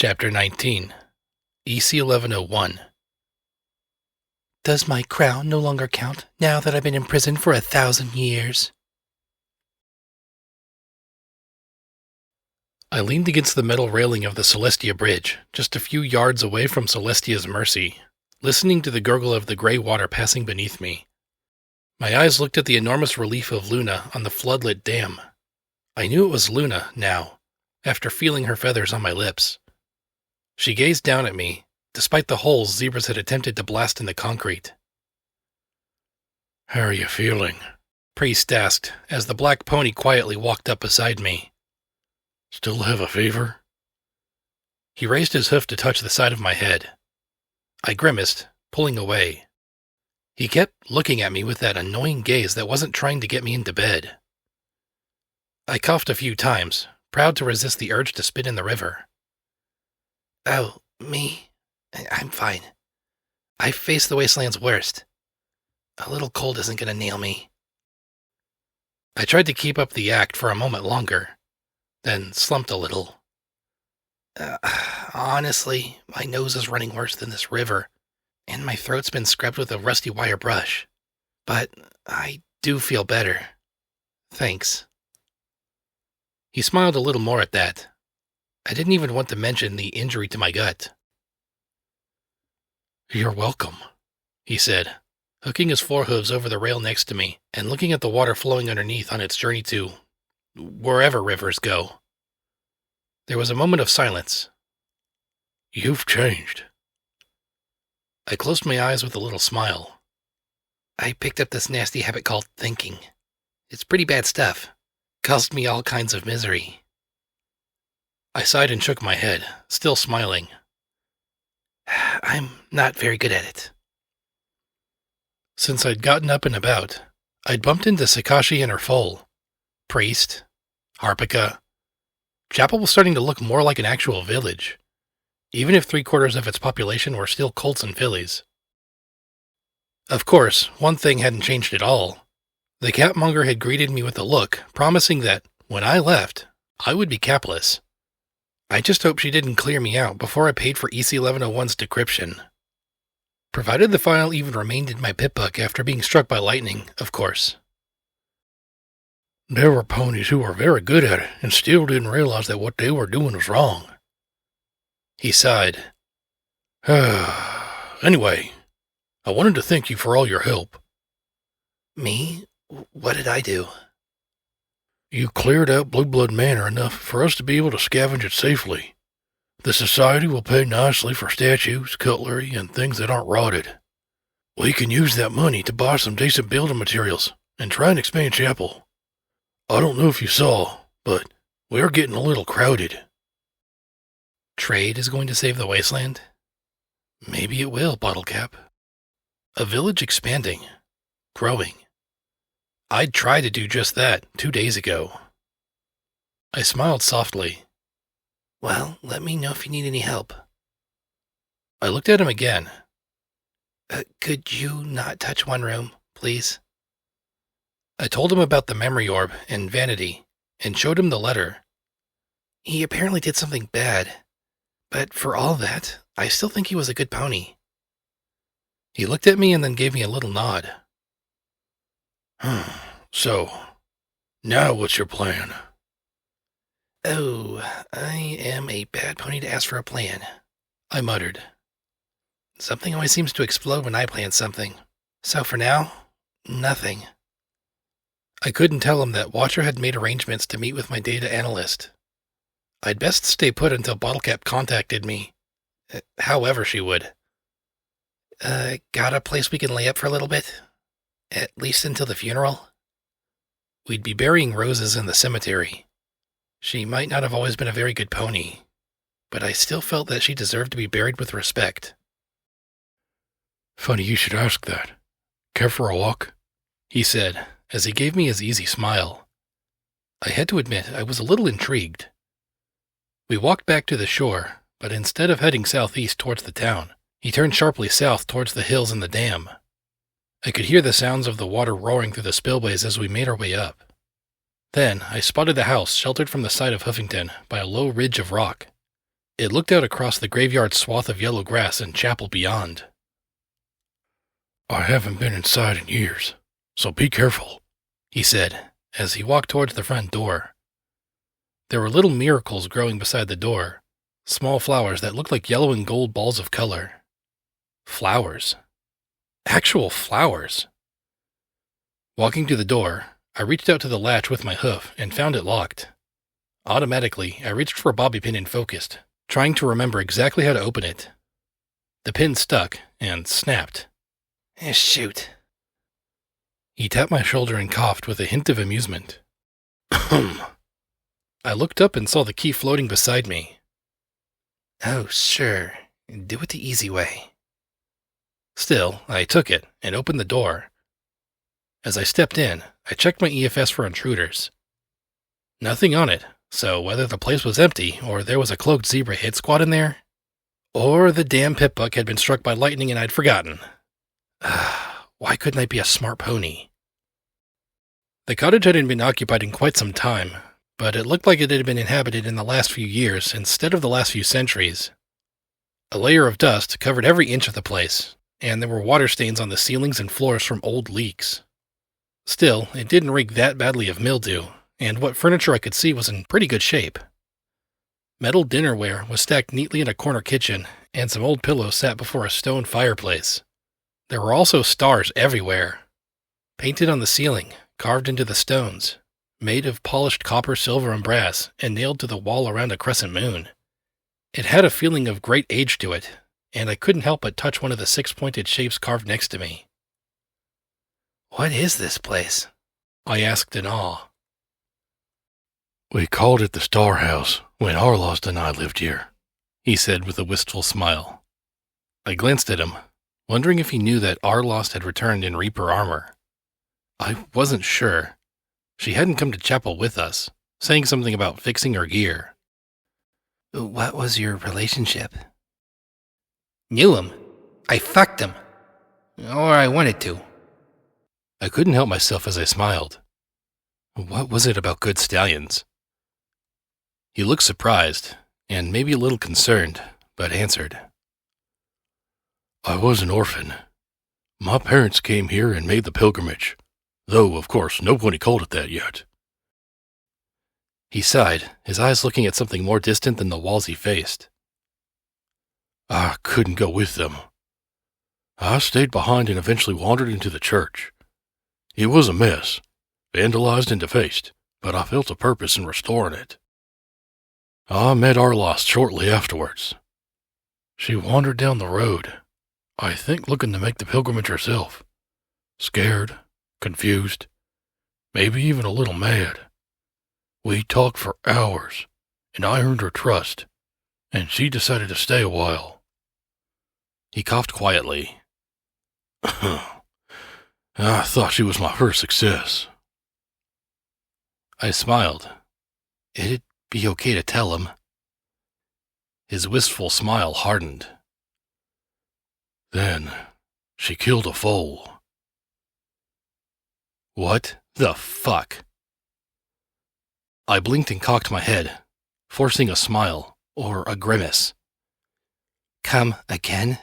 Chapter 19 EC 1101. Does my crown no longer count now that I've been in prison for 1,000 years? I leaned against the metal railing of the Celestia Bridge, just a few yards away from Celestia's mercy, listening to the gurgle of the gray water passing beneath me. My eyes looked at the enormous relief of Luna on the floodlit dam. I knew it was Luna now, after feeling her feathers on my lips. She gazed down at me, despite the holes zebras had attempted to blast in the concrete. "How are you feeling?" Priest asked, as the black pony quietly walked up beside me. "Still have a fever?" He raised his hoof to touch the side of my head. I grimaced, pulling away. He kept looking at me with that annoying gaze that wasn't trying to get me into bed. I coughed a few times, proud to resist the urge to spit in the river. "Oh, me? I'm fine. I've faced the wasteland's worst. A little cold isn't going to nail me." I tried to keep up the act for a moment longer, then slumped a little. Honestly, my nose is running worse than this river, and my throat's been scrubbed with a rusty wire brush. But I do feel better. Thanks." He smiled a little more at that. I didn't even want to mention the injury to my gut. "You're welcome," he said, hooking his forehooves over the rail next to me and looking at the water flowing underneath on its journey to wherever rivers go. There was a moment of silence. "You've changed." I closed my eyes with a little smile. I picked up this nasty habit called thinking. It's pretty bad stuff. Caused me all kinds of misery. I sighed and shook my head, still smiling. I'm not very good at it. Since I'd gotten up and about, I'd bumped into Sakashi and her foal. Priest, Harpika. Chapel was starting to look more like an actual village, even if 3/4 of its population were still colts and fillies. Of course, one thing hadn't changed at all. The catmonger had greeted me with a look, promising that, when I left, I would be capless. I just hoped she didn't clear me out before I paid for EC 1101's decryption. Provided the file even remained in my pip book after being struck by lightning, of course. "There were ponies who were very good at it and still didn't realize that what they were doing was wrong." He sighed. "Anyway, I wanted to thank you for all your help." "Me? What did I do?" "You cleared out Blue Blood Manor enough for us to be able to scavenge it safely. The Society will pay nicely for statues, cutlery, and things that aren't rotted. We can use that money to buy some decent building materials and try and expand Chapel. I don't know if you saw, but we're getting a little crowded." Trade is going to save the wasteland? Maybe it will, Bottlecap. A village expanding, growing. I'd try to do just that 2 days ago. I smiled softly. "Well, let me know if you need any help." I looked at him again. Could you not touch one room, please?" I told him about the memory orb and vanity, and showed him the letter. He apparently did something bad, but for all that, I still think he was a good pony. He looked at me and then gave me a little nod. "So, now what's your plan?" "Oh, I am a bad pony to ask for a plan," I muttered. "Something always seems to explode when I plan something. So for now, nothing." I couldn't tell him that Watcher had made arrangements to meet with my data analyst. I'd best stay put until Bottlecap contacted me, however she would. Got a place we can lay up for a little bit? At least until the funeral? We'd be burying Roses in the cemetery. She might not have always been a very good pony, but I still felt that she deserved to be buried with respect. "Funny you should ask that. Care for a walk?" he said, as he gave me his easy smile. I had to admit I was a little intrigued. We walked back to the shore, but instead of heading southeast towards the town, he turned sharply south towards the hills and the dam. I could hear the sounds of the water roaring through the spillways as we made our way up. Then I spotted the house sheltered from the sight of Huffington by a low ridge of rock. It looked out across the graveyard swath of yellow grass and chapel beyond. I haven't been inside in years, so be careful, he said, as he walked towards the front door. There were little miracles growing beside the door, small flowers that looked like yellow and gold balls of color. Flowers. Actual flowers. Walking to the door, I reached out to the latch with my hoof and found it locked. Automatically, I reached for a bobby pin and focused, trying to remember exactly how to open it. The pin stuck and snapped. Shoot. He tapped my shoulder and coughed with a hint of amusement. I looked up and saw the key floating beside me. Oh, sure. Do it the easy way. Still, I took it and opened the door. As I stepped in, I checked my EFS for intruders. Nothing on it, so whether the place was empty or there was a cloaked zebra hit squad in there, or the damn pip-buck had been struck by lightning and I'd forgotten. Why couldn't I be a smart pony? The cottage hadn't been occupied in quite some time, but it looked like it had been inhabited in the last few years instead of the last few centuries. A layer of dust covered every inch of the place, and there were water stains on the ceilings and floors from old leaks. Still, it didn't reek that badly of mildew, and what furniture I could see was in pretty good shape. Metal dinnerware was stacked neatly in a corner kitchen, and some old pillows sat before a stone fireplace. There were also stars everywhere, painted on the ceiling, carved into the stones, made of polished copper, silver, and brass, and nailed to the wall around a crescent moon. It had a feeling of great age to it, and I couldn't help but touch one of the six-pointed shapes carved next to me. What is this place? I asked in awe. We called it the Star House when Arlost and I lived here, he said with a wistful smile. I glanced at him, wondering if he knew that Arlost had returned in Reaper armor. I wasn't sure. She hadn't come to chapel with us, saying something about fixing her gear. What was your relationship? Knew him. I fucked him. Or I wanted to. I couldn't help myself as I smiled. What was it about good stallions? He looked surprised, and maybe a little concerned, but answered. I was an orphan. My parents came here and made the pilgrimage, though, of course, nobody called it that yet. He sighed, his eyes looking at something more distant than the walls he faced. I couldn't go with them. I stayed behind and eventually wandered into the church. It was a mess, vandalized and defaced, but I felt a purpose in restoring it. I met Arlost shortly afterwards. She wandered down the road, I think looking to make the pilgrimage herself. Scared, confused, maybe even a little mad. We talked for hours, and I earned her trust, and she decided to stay a while. He coughed quietly. I thought she was my first success. I smiled. It'd be okay to tell him. His wistful smile hardened. Then she killed a foal. What the fuck? I blinked and cocked my head, forcing a smile, or a grimace. Come again?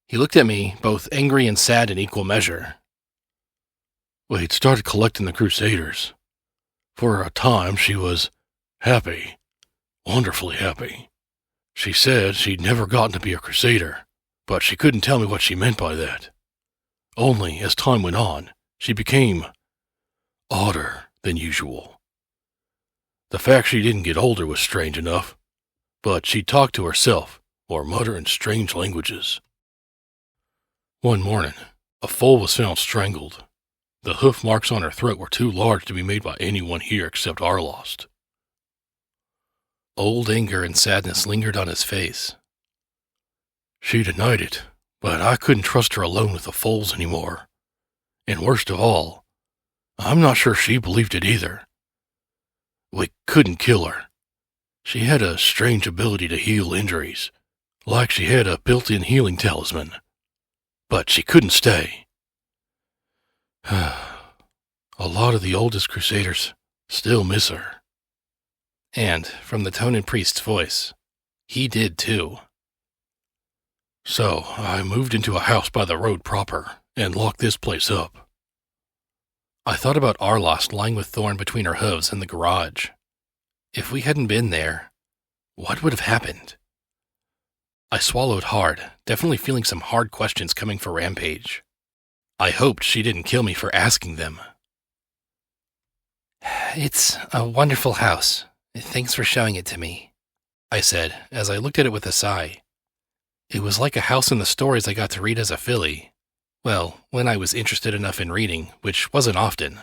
He looked at me, both angry and sad in equal measure. We'd started collecting the Crusaders. For a time she was happy, wonderfully happy. She said she'd never gotten to be a Crusader, but she couldn't tell me what she meant by that. Only, as time went on, she became odder than usual. The fact she didn't get older was strange enough, but she'd talk to herself or mutter in strange languages. One morning, a foal was found strangled. The hoof marks on her throat were too large to be made by anyone here except Arlost. Old anger and sadness lingered on his face. She denied it, but I couldn't trust her alone with the foals anymore. And worst of all, I'm not sure she believed it either. We couldn't kill her. She had a strange ability to heal injuries, like she had a built-in healing talisman. But she couldn't stay. A lot of the oldest Crusaders still miss her. And, from the tone in Priest's voice, he did too. So, I moved into a house by the road proper, and locked this place up. I thought about Arlost lying with Thorn between her hooves in the garage. If we hadn't been there, what would have happened? I swallowed hard, definitely feeling some hard questions coming for Rampage. I hoped she didn't kill me for asking them. It's a wonderful house. Thanks for showing it to me, I said, as I looked at it with a sigh. It was like a house in the stories I got to read as a filly. Well, when I was interested enough in reading, which wasn't often.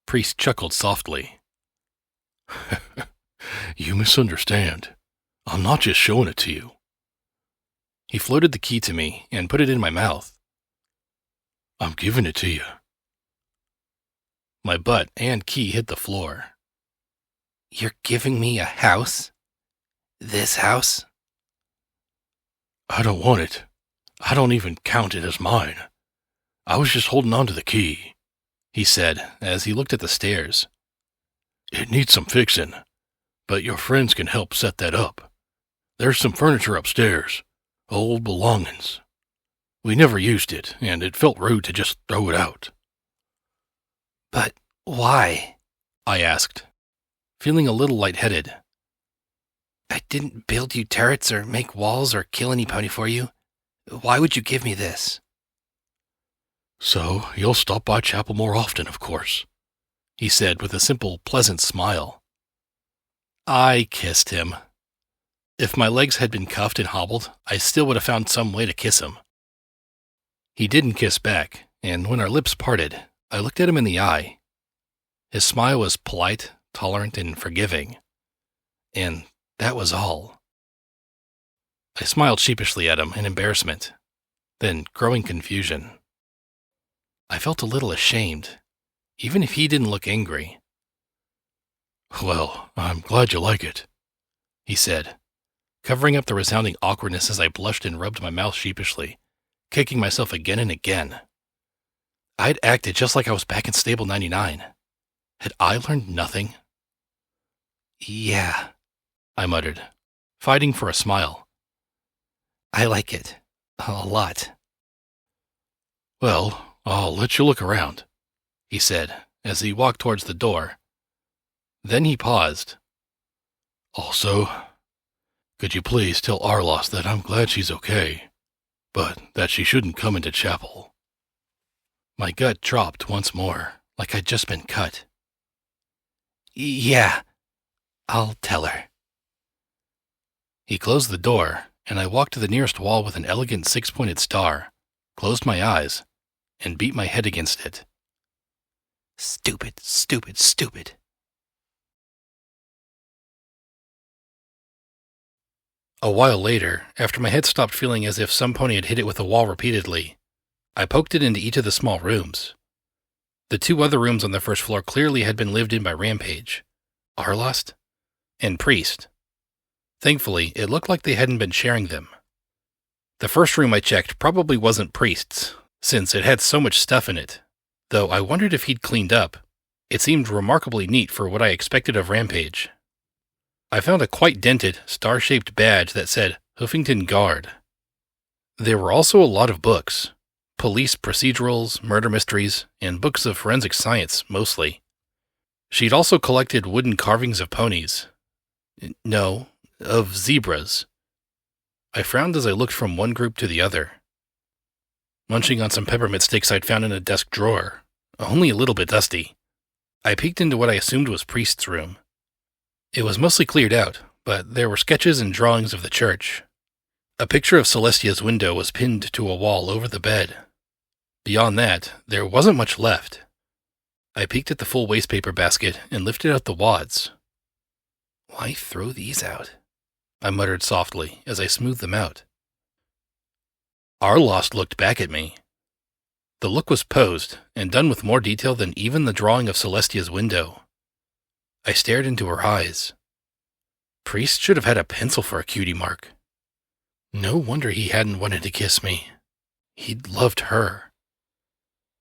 Priest chuckled softly. You misunderstand. I'm not just showing it to you. He floated the key to me and put it in my mouth. I'm giving it to you. My butt and key hit the floor. You're giving me a house? This house? I don't want it. I don't even count it as mine. I was just holding on to the key, he said as he looked at the stairs. It needs some fixing, but your friends can help set that up. There's some furniture upstairs, old belongings. We never used it, and it felt rude to just throw it out. But why? I asked, feeling a little lightheaded. I didn't build you turrets or make walls or kill any pony for you. Why would you give me this? So you'll stop by chapel more often, of course, he said with a simple, pleasant smile. I kissed him. If my legs had been cuffed and hobbled, I still would have found some way to kiss him. He didn't kiss back, and when our lips parted, I looked at him in the eye. His smile was polite, tolerant, and forgiving. And that was all. I smiled sheepishly at him in embarrassment, then growing confusion. I felt a little ashamed, even if he didn't look angry. Well, I'm glad you like it, he said, covering up the resounding awkwardness as I blushed and rubbed my mouth sheepishly, kicking myself again and again. I'd acted just like I was back in Stable 99. Had I learned nothing? Yeah, I muttered, fighting for a smile. I like it. A lot. Well, I'll let you look around, he said, as he walked towards the door. Then he paused. Also, could you please tell Arlost that I'm glad she's okay, but that she shouldn't come into chapel? My gut dropped once more, like I'd just been cut. Yeah, I'll tell her. He closed the door, and I walked to the nearest wall with an elegant six-pointed star, closed my eyes, and beat my head against it. Stupid, stupid, stupid. A while later, after my head stopped feeling as if some pony had hit it with a wall repeatedly, I poked it into each of the small rooms. The two other rooms on the first floor clearly had been lived in by Rampage, Arlost, and Priest. Thankfully, it looked like they hadn't been sharing them. The first room I checked probably wasn't Priest's, since it had so much stuff in it, though I wondered if he'd cleaned up. It seemed remarkably neat for what I expected of Rampage. I found a quite dented, star-shaped badge that said Hoofington Guard. There were also a lot of books. Police procedurals, murder mysteries, and books of forensic science, mostly. She'd also collected wooden carvings of ponies. No, of zebras. I frowned as I looked from one group to the other. Munching on some peppermint sticks I'd found in a desk drawer, only a little bit dusty, I peeked into what I assumed was Priest's room. It was mostly cleared out, but there were sketches and drawings of the church. A picture of Celestia's window was pinned to a wall over the bed. Beyond that, there wasn't much left. I peeked at the full wastepaper basket and lifted out the wads. Why throw these out? I muttered softly as I smoothed them out. Arlost looked back at me. The look was posed and done with more detail than even the drawing of Celestia's window. I stared into her eyes. Priest should have had a pencil for a cutie mark. No wonder he hadn't wanted to kiss me. He'd loved her.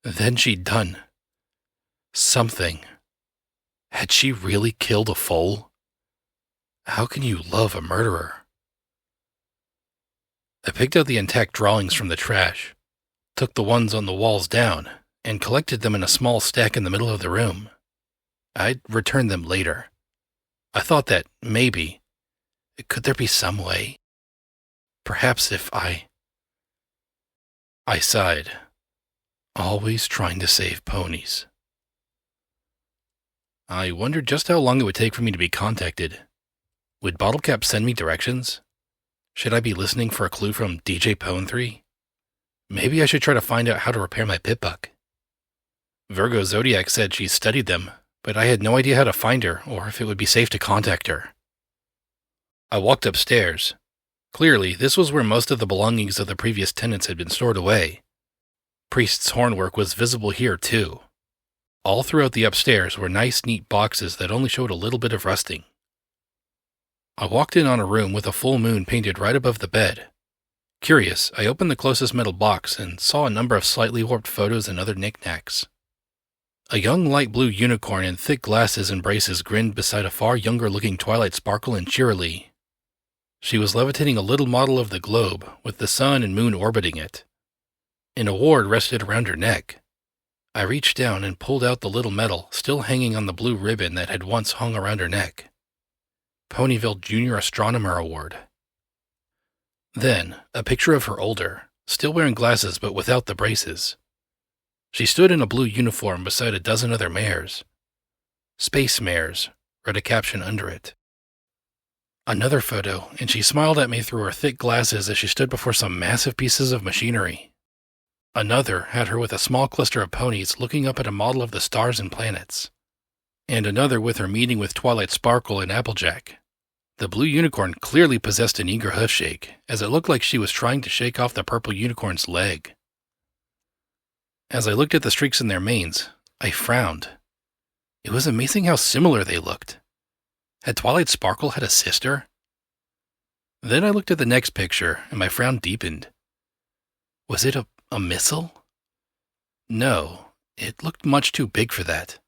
Then she'd done something. Had she really killed a foal? How can you love a murderer? I picked out the intact drawings from the trash, took the ones on the walls down, and collected them in a small stack in the middle of the room. I'd return them later. I thought that maybe, could there be some way? Perhaps if I sighed, always trying to save ponies. I wondered just how long it would take for me to be contacted. Would Bottlecap send me directions? Should I be listening for a clue from DJ Pone 3? Maybe I should try to find out how to repair my Pip-Buck. Virgo Zodiac said she studied them, but I had no idea how to find her or if it would be safe to contact her. I walked upstairs. Clearly, this was where most of the belongings of the previous tenants had been stored away. Priest's hornwork was visible here, too. All throughout the upstairs were nice, neat boxes that only showed a little bit of rusting. I walked in on a room with a full moon painted right above the bed. Curious, I opened the closest metal box and saw a number of slightly warped photos and other knickknacks. A young light blue unicorn in thick glasses and braces grinned beside a far younger-looking Twilight Sparkle and Cheerilee. She was levitating a little model of the globe, with the sun and moon orbiting it. An award rested around her neck. I reached down and pulled out the little medal still hanging on the blue ribbon that had once hung around her neck. Ponyville Junior Astronomer Award. Then, a picture of her older, still wearing glasses but without the braces. She stood in a blue uniform beside a dozen other mares. Space Mares, read a caption under it. Another photo, and she smiled at me through her thick glasses as she stood before some massive pieces of machinery. Another had her with a small cluster of ponies looking up at a model of the stars and planets. And another with her meeting with Twilight Sparkle and Applejack. The blue unicorn clearly possessed an eager hoof shake, as it looked like she was trying to shake off the purple unicorn's leg. As I looked at the streaks in their manes, I frowned. It was amazing how similar they looked. Had Twilight Sparkle had a sister? Then I looked at the next picture, and my frown deepened. Was it a missile? No, it looked much too big for that.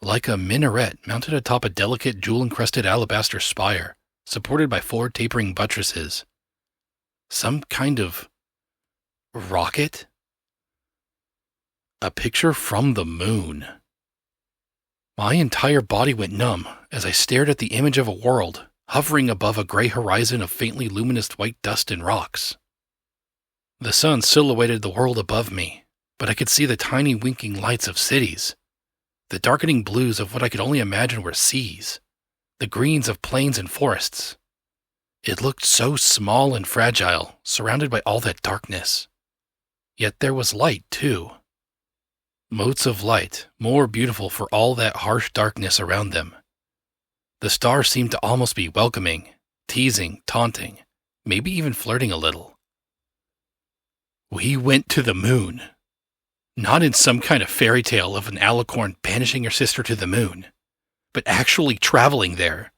Like a minaret mounted atop a delicate jewel-encrusted alabaster spire, supported by 4 tapering buttresses. Some kind of rocket? A picture from the moon. My entire body went numb as I stared at the image of a world hovering above a gray horizon of faintly luminous white dust and rocks. The sun silhouetted the world above me, but I could see the tiny winking lights of cities, the darkening blues of what I could only imagine were seas, the greens of plains and forests. It looked so small and fragile, surrounded by all that darkness. Yet there was light, too. Motes of light, more beautiful for all that harsh darkness around them. The stars seemed to almost be welcoming, teasing, taunting, maybe even flirting a little. We went to the moon. Not in some kind of fairy tale of an alicorn banishing her sister to the moon, but actually traveling there.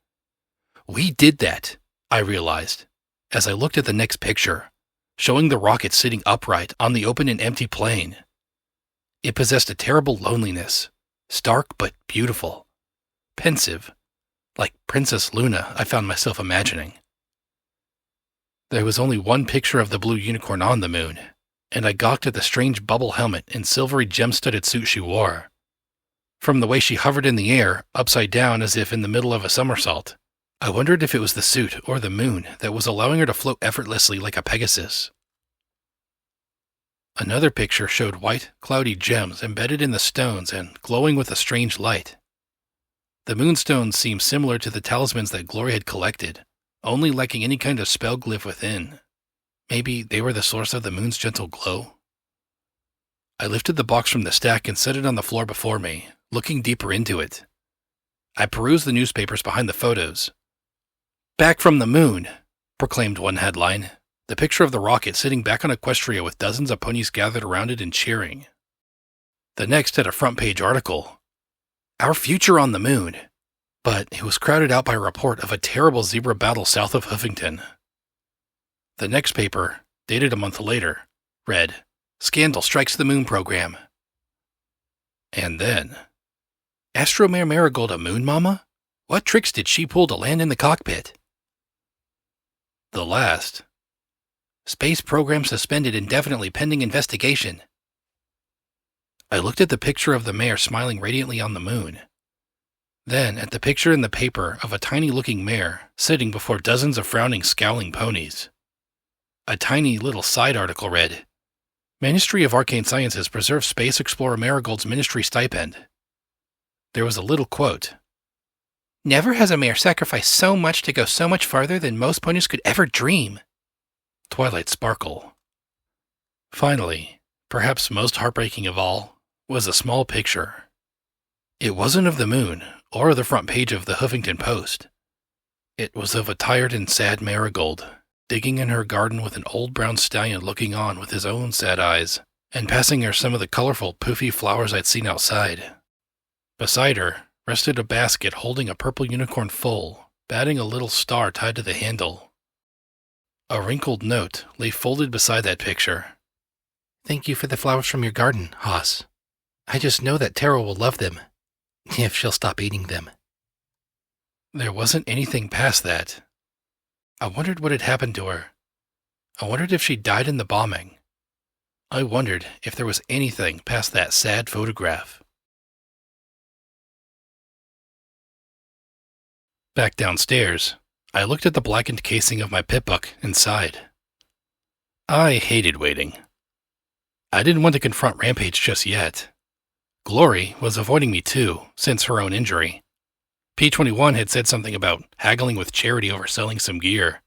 We did that, I realized, as I looked at the next picture, showing the rocket sitting upright on the open and empty plain. It possessed a terrible loneliness, stark but beautiful, pensive, like Princess Luna I found myself imagining. There was only one picture of the blue unicorn on the moon, and I gawked at the strange bubble helmet and silvery gem-studded suit she wore. From the way she hovered in the air, upside down as if in the middle of a somersault, I wondered if it was the suit or the moon that was allowing her to float effortlessly like a Pegasus. Another picture showed white, cloudy gems embedded in the stones and glowing with a strange light. The moonstones seemed similar to the talismans that Glory had collected, only lacking any kind of spell glyph within. Maybe they were the source of the moon's gentle glow? I lifted the box from the stack and set it on the floor before me, looking deeper into it. I perused the newspapers behind the photos. "Back from the moon," proclaimed one headline, the picture of the rocket sitting back on Equestria with dozens of ponies gathered around it and cheering. The next had a front-page article, "Our Future on the Moon," but it was crowded out by a report of a terrible zebra battle south of Huffington. The next paper, dated a month later, read, "Scandal Strikes the Moon Program." And then, Astromare Marigold a moon mama? What tricks did she pull to land in the cockpit? The last. Space program suspended indefinitely pending investigation. I looked at the picture of the mare smiling radiantly on the moon. Then at the picture in the paper of a tiny-looking mare sitting before dozens of frowning, scowling ponies. A tiny little side article read, Ministry of Arcane Sciences preserves Space Explorer Marigold's ministry stipend. There was a little quote. Never has a mare sacrificed so much to go so much farther than most ponies could ever dream. Twilight sparkle. Finally, perhaps most heartbreaking of all, was a small picture. It wasn't of the moon or the front page of the Huffington Post. It was of a tired and sad Marigold, digging in her garden with an old brown stallion looking on with his own sad eyes, and passing her some of the colorful, poofy flowers I'd seen outside. Beside her rested a basket holding a purple unicorn full, batting a little star tied to the handle. A wrinkled note lay folded beside that picture. Thank you for the flowers from your garden, Haas. I just know that Tara will love them, if she'll stop eating them. There wasn't anything past that. I wondered what had happened to her. I wondered if she died in the bombing. I wondered if there was anything past that sad photograph. Back downstairs, I looked at the blackened casing of my pip-book and sighed. I hated waiting. I didn't want to confront Rampage just yet. Glory was avoiding me too, since her own injury. P21 had said something about haggling with Charity over selling some gear.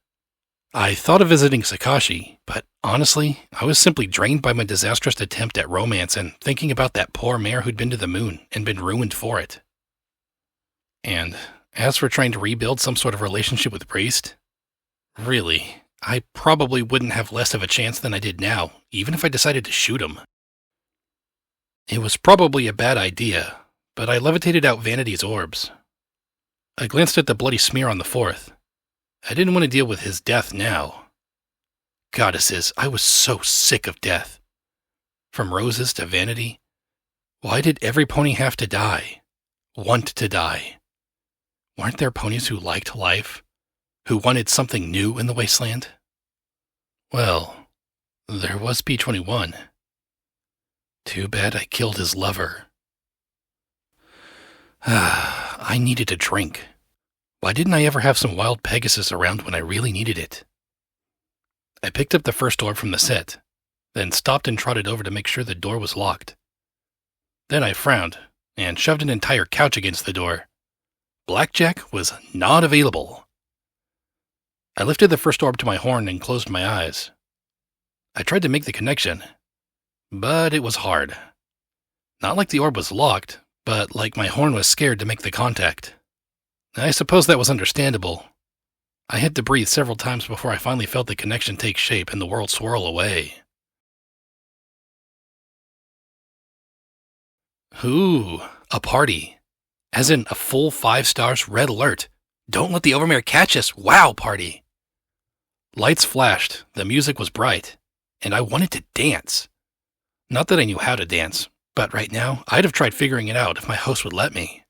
I thought of visiting Sakashi, but honestly, I was simply drained by my disastrous attempt at romance and thinking about that poor mare who'd been to the moon and been ruined for it. And as for trying to rebuild some sort of relationship with Priest, really, I probably wouldn't have less of a chance than I did now, even if I decided to shoot him. It was probably a bad idea, but I levitated out Vanity's orbs. I glanced at the bloody smear on the fourth. I didn't want to deal with his death now. Goddesses, I was so sick of death. From roses to Vanity. Why did every pony have to die? Want to die? Weren't there ponies who liked life? Who wanted something new in the wasteland? Well, there was P21. Too bad I killed his lover. I needed a drink. Why didn't I ever have some wild Pegasus around when I really needed it? I picked up the first orb from the set, then stopped and trotted over to make sure the door was locked. Then I frowned and shoved an entire couch against the door. Blackjack was not available. I lifted the first orb to my horn and closed my eyes. I tried to make the connection, but it was hard. Not like the orb was locked, but like my horn was scared to make the contact. I suppose that was understandable. I had to breathe several times before I finally felt the connection take shape and the world swirl away. Ooh, a party. As in a full 5 stars red alert. Don't let the Overmare catch us, wow party. Lights flashed, the music was bright, and I wanted to dance. Not that I knew how to dance, but right now I'd have tried figuring it out if my host would let me.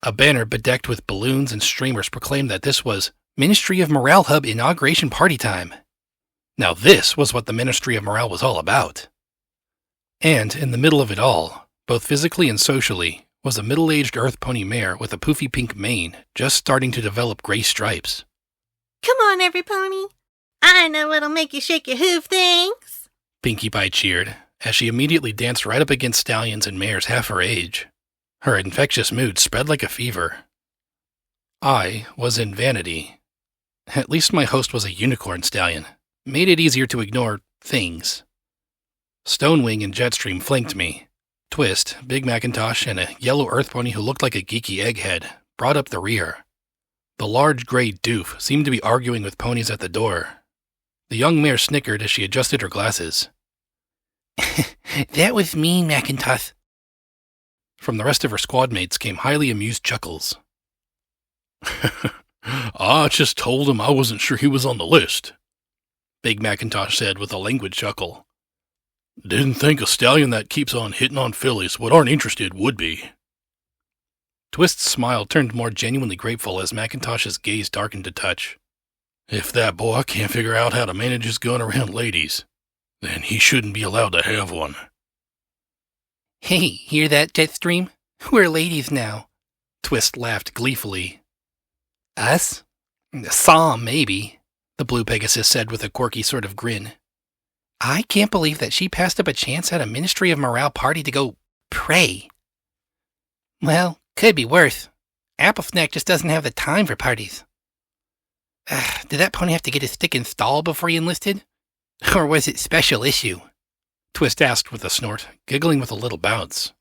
A banner bedecked with balloons and streamers proclaimed that this was Ministry of Morale Hub inauguration party time. Now this was what the Ministry of Morale was all about. And in the middle of it all, both physically and socially, was a middle-aged earth pony mare with a poofy pink mane just starting to develop gray stripes. Come on, every pony. I know what'll make you shake your hoof things. Pinkie Pie cheered, as she immediately danced right up against stallions and mares half her age. Her infectious mood spread like a fever. I was in Vanity. At least my host was a unicorn stallion. Made it easier to ignore things. Stonewing and Jetstream flanked me. Twist, Big Macintosh, and a yellow earth pony who looked like a geeky egghead brought up the rear. The large gray doof seemed to be arguing with ponies at the door. The young mare snickered as she adjusted her glasses. That was mean, Macintosh. From the rest of her squad mates came highly amused chuckles. I just told him I wasn't sure he was on the list, Big Macintosh said with a languid chuckle. Didn't think a stallion that keeps on hitting on fillies what aren't interested would be. Twist's smile turned more genuinely grateful as Macintosh's gaze darkened a touch. If that boy can't figure out how to manage his gun around ladies, then he shouldn't be allowed to have one. Hey, hear that, Jetstream? We're ladies now. Twist laughed gleefully. Us? Some, maybe, the Blue Pegasus said with a quirky sort of grin. I can't believe that she passed up a chance at a Ministry of Morale party to go pray. Well, could be worse. Apple Snack just doesn't have the time for parties. Did that pony have to get his stick installed before he enlisted? Or was it special issue? Twist asked with a snort, giggling with a little bounce.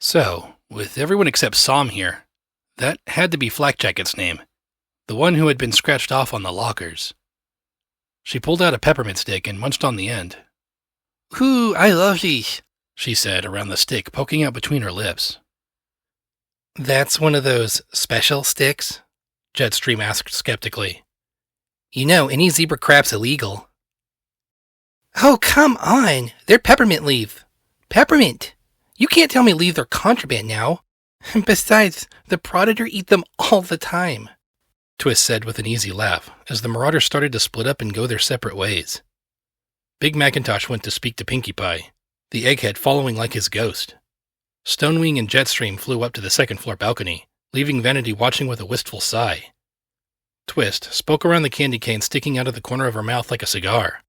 So, with everyone except Som here, that had to be Flakjacket's name, the one who had been scratched off on the lockers. She pulled out a peppermint stick and munched on the end. Ooh, I love these, she said around the stick, poking out between her lips. That's one of those special sticks? Jetstream asked skeptically. You know, any zebra crap's illegal. Oh, come on! They're peppermint leaf. Peppermint! You can't tell me leaves are contraband now. Besides, the Predator eat them all the time, Twist said with an easy laugh, as the Marauders started to split up and go their separate ways. Big Macintosh went to speak to Pinkie Pie, the egghead following like his ghost. Stonewing and Jetstream flew up to the second-floor balcony, leaving Vanity watching with a wistful sigh. Twist spoke around the candy cane sticking out of the corner of her mouth like a cigar.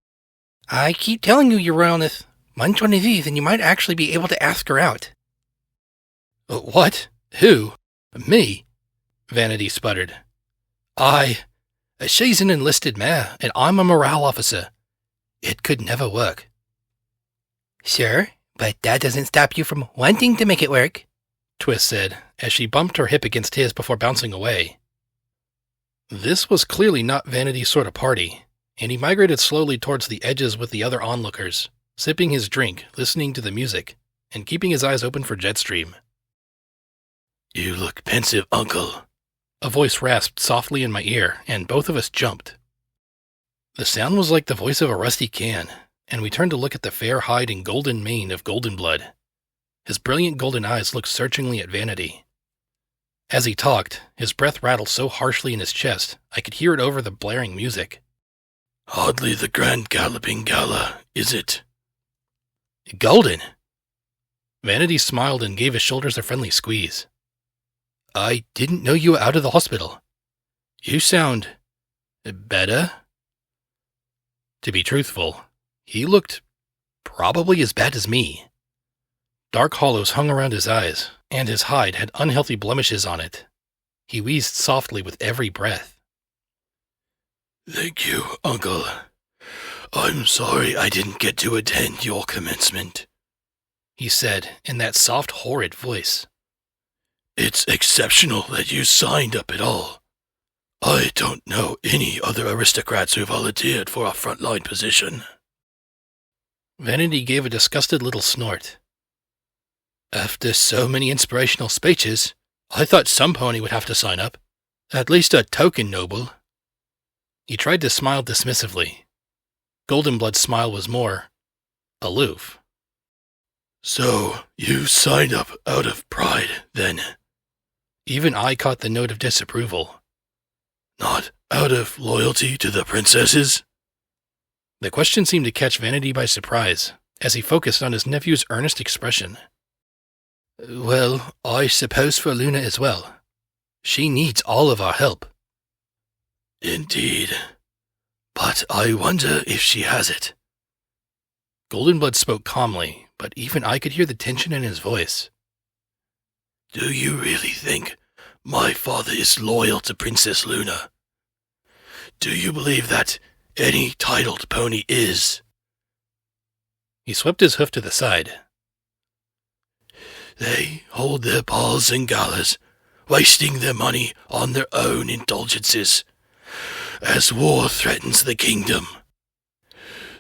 I keep telling you, Your Royalness, munch one of these and you might actually be able to ask her out. What? Who? Me? Vanity sputtered. She's an enlisted mare, and I'm a morale officer. It could never work. Sure, but that doesn't stop you from wanting to make it work, Twist said, as she bumped her hip against his before bouncing away. This was clearly not Vanity's sort of party, and he migrated slowly towards the edges with the other onlookers, sipping his drink, listening to the music, and keeping his eyes open for Jetstream. You look pensive, Uncle. A voice rasped softly in my ear, and both of us jumped. The sound was like the voice of a rusty can, and we turned to look at the fair hide and golden mane of Goldenblood. His brilliant golden eyes looked searchingly at Vanity. As he talked, his breath rattled so harshly in his chest, I could hear it over the blaring music. Hardly the grand galloping gala, is it? Golden! Vanity smiled and gave his shoulders a friendly squeeze. I didn't know you were out of the hospital. You sound better? To be truthful, he looked probably as bad as me. Dark hollows hung around his eyes, and his hide had unhealthy blemishes on it. He wheezed softly with every breath. Thank you, Uncle. I'm sorry I didn't get to attend your commencement, he said in that soft, horrid voice. It's exceptional that you signed up at all. I don't know any other aristocrats who volunteered for a frontline position. Vanity gave a disgusted little snort. After so many inspirational speeches, I thought some pony would have to sign up. At least a token noble. He tried to smile dismissively. Goldenblood's smile was more aloof. So, you signed up out of pride, then? Even I caught the note of disapproval. Not out of loyalty to the princesses? The question seemed to catch Vanity by surprise, as he focused on his nephew's earnest expression. Well, I suppose for Luna as well. She needs all of our help. Indeed. But I wonder if she has it. Goldenblood spoke calmly, but even I could hear the tension in his voice. Do you really think my father is loyal to Princess Luna? Do you believe that any titled pony is? He swept his hoof to the side. They hold their balls and galas, wasting their money on their own indulgences, as war threatens the kingdom.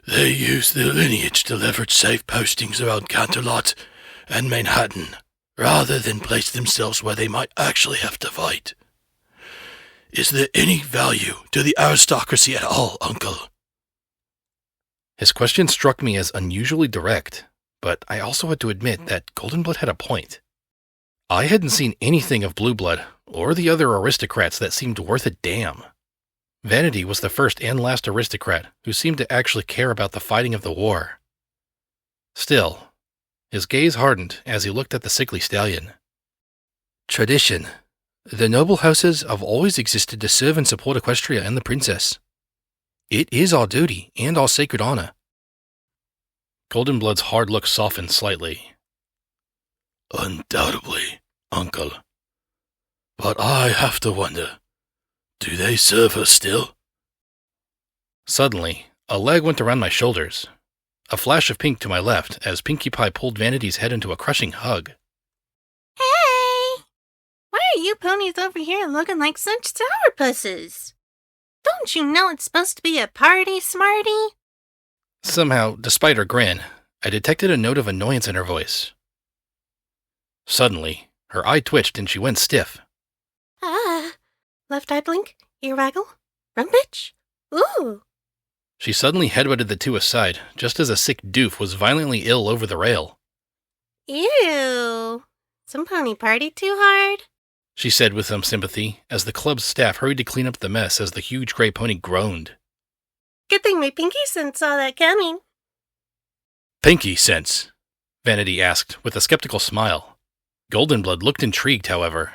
They use their lineage to leverage safe postings around Canterlot and Manhattan, rather than place themselves where they might actually have to fight. Is there any value to the aristocracy at all, Uncle? His question struck me as unusually direct, but I also had to admit that Goldenblood had a point. I hadn't seen anything of Blue Blood or the other aristocrats that seemed worth a damn. Vanity was the first and last aristocrat who seemed to actually care about the fighting of the war. Still, his gaze hardened as he looked at the sickly stallion. Tradition. The noble houses have always existed to serve and support Equestria and the princess. It is our duty and our sacred honor. Goldenblood's hard look softened slightly. Undoubtedly, uncle. But I have to wonder, do they serve her still? Suddenly, a leg went around my shoulders. A flash of pink to my left as Pinkie Pie pulled Vanity's head into a crushing hug. Hey! Why are you ponies over here looking like such sourpusses? Don't you know it's supposed to be a party, Smarty? Somehow, despite her grin, I detected a note of annoyance in her voice. Suddenly, her eye twitched and she went stiff. Left eye blink, ear waggle, rumpage? Ooh! She suddenly headbutted the two aside, just as a sick doof was violently ill over the rail. Ew! Some pony partied too hard? She said with some sympathy, as the club's staff hurried to clean up the mess as the huge gray pony groaned. Good thing my pinky sense saw that coming. Pinkie sense? Vanity asked with a skeptical smile. Goldenblood looked intrigued, however.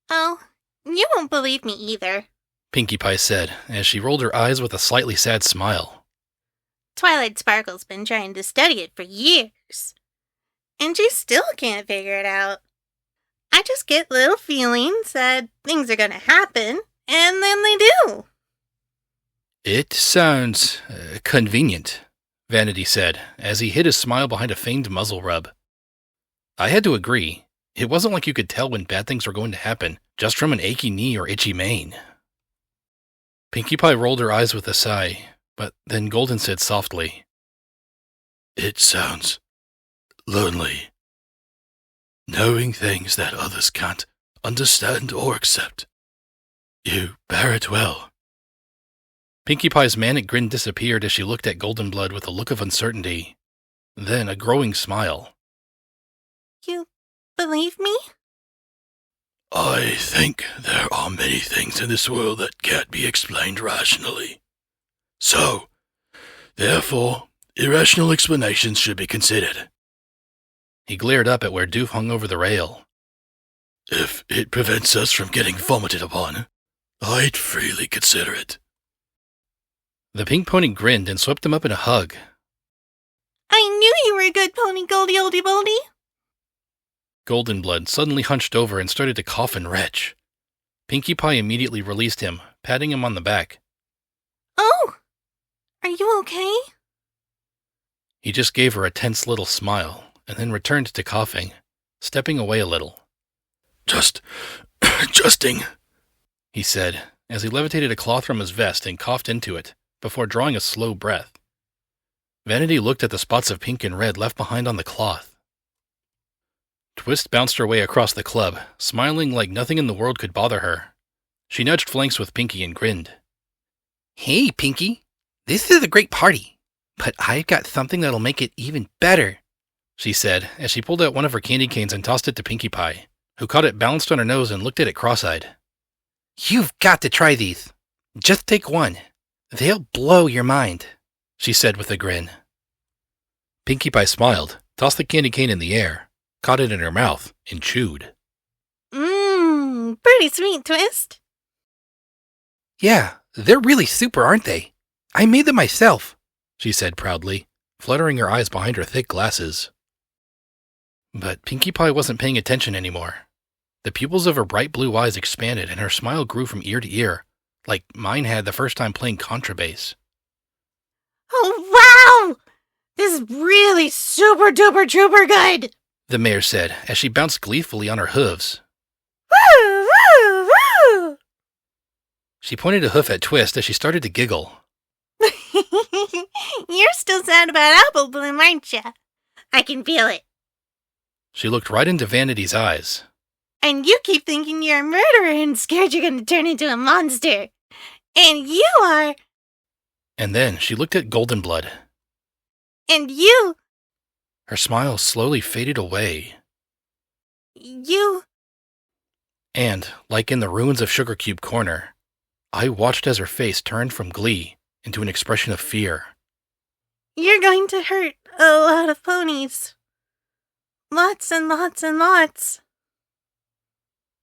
Oh, you won't believe me either, Pinkie Pie said, as she rolled her eyes with a slightly sad smile. Twilight Sparkle's been trying to study it for years, and she still can't figure it out. I just get little feelings that things are gonna happen, and then they do. It sounds convenient, Vanity said, as he hid his smile behind a feigned muzzle rub. I had to agree. It wasn't like you could tell when bad things were going to happen, just from an achy knee or itchy mane. Pinkie Pie rolled her eyes with a sigh, but then Golden said softly, It sounds lonely. Knowing things that others can't understand or accept. You bear it well. Pinkie Pie's manic grin disappeared as she looked at Goldenblood with a look of uncertainty, then a growing smile. You believe me? I think there are many things in this world that can't be explained rationally. So, therefore, irrational explanations should be considered. He glared up at where Doof hung over the rail. If it prevents us from getting vomited upon, I'd freely consider it. The pink pony grinned and swept him up in a hug. I knew you were a good pony, Goldie Oldie Boldy. Goldenblood suddenly hunched over and started to cough and retch. Pinkie Pie immediately released him, patting him on the back. Oh! Are you okay? He just gave her a tense little smile, and then returned to coughing, stepping away a little. Justing, he said, as he levitated a cloth from his vest and coughed into it, before drawing a slow breath. Vanity looked at the spots of pink and red left behind on the cloth. Twist bounced her way across the club, smiling like nothing in the world could bother her. She nudged flanks with Pinkie and grinned. Hey, Pinkie, this is a great party, but I've got something that'll make it even better, she said, as she pulled out one of her candy canes and tossed it to Pinkie Pie, who caught it balanced on her nose and looked at it cross-eyed. You've got to try these. Just take one. They'll blow your mind, she said with a grin. Pinkie Pie smiled, tossed the candy cane in the air, caught it in her mouth, and chewed. Pretty sweet, Twist. Yeah, they're really super, aren't they? I made them myself, she said proudly, fluttering her eyes behind her thick glasses. But Pinkie Pie wasn't paying attention anymore. The pupils of her bright blue eyes expanded and her smile grew from ear to ear, like mine had the first time playing contrabass. Oh, wow! This is really super duper trooper good! The mare said as she bounced gleefully on her hooves. Woo, woo, woo! She pointed a hoof at Twist as she started to giggle. You're still sad about Apple Bloom, aren't you? I can feel it. She looked right into Vanity's eyes. And you keep thinking you're a murderer and scared you're going to turn into a monster. And you are... And then she looked at Goldenblood. And you... Her smile slowly faded away. You... And, like in the ruins of Sugar Cube Corner, I watched as her face turned from glee into an expression of fear. You're going to hurt a lot of ponies. Lots and lots and lots.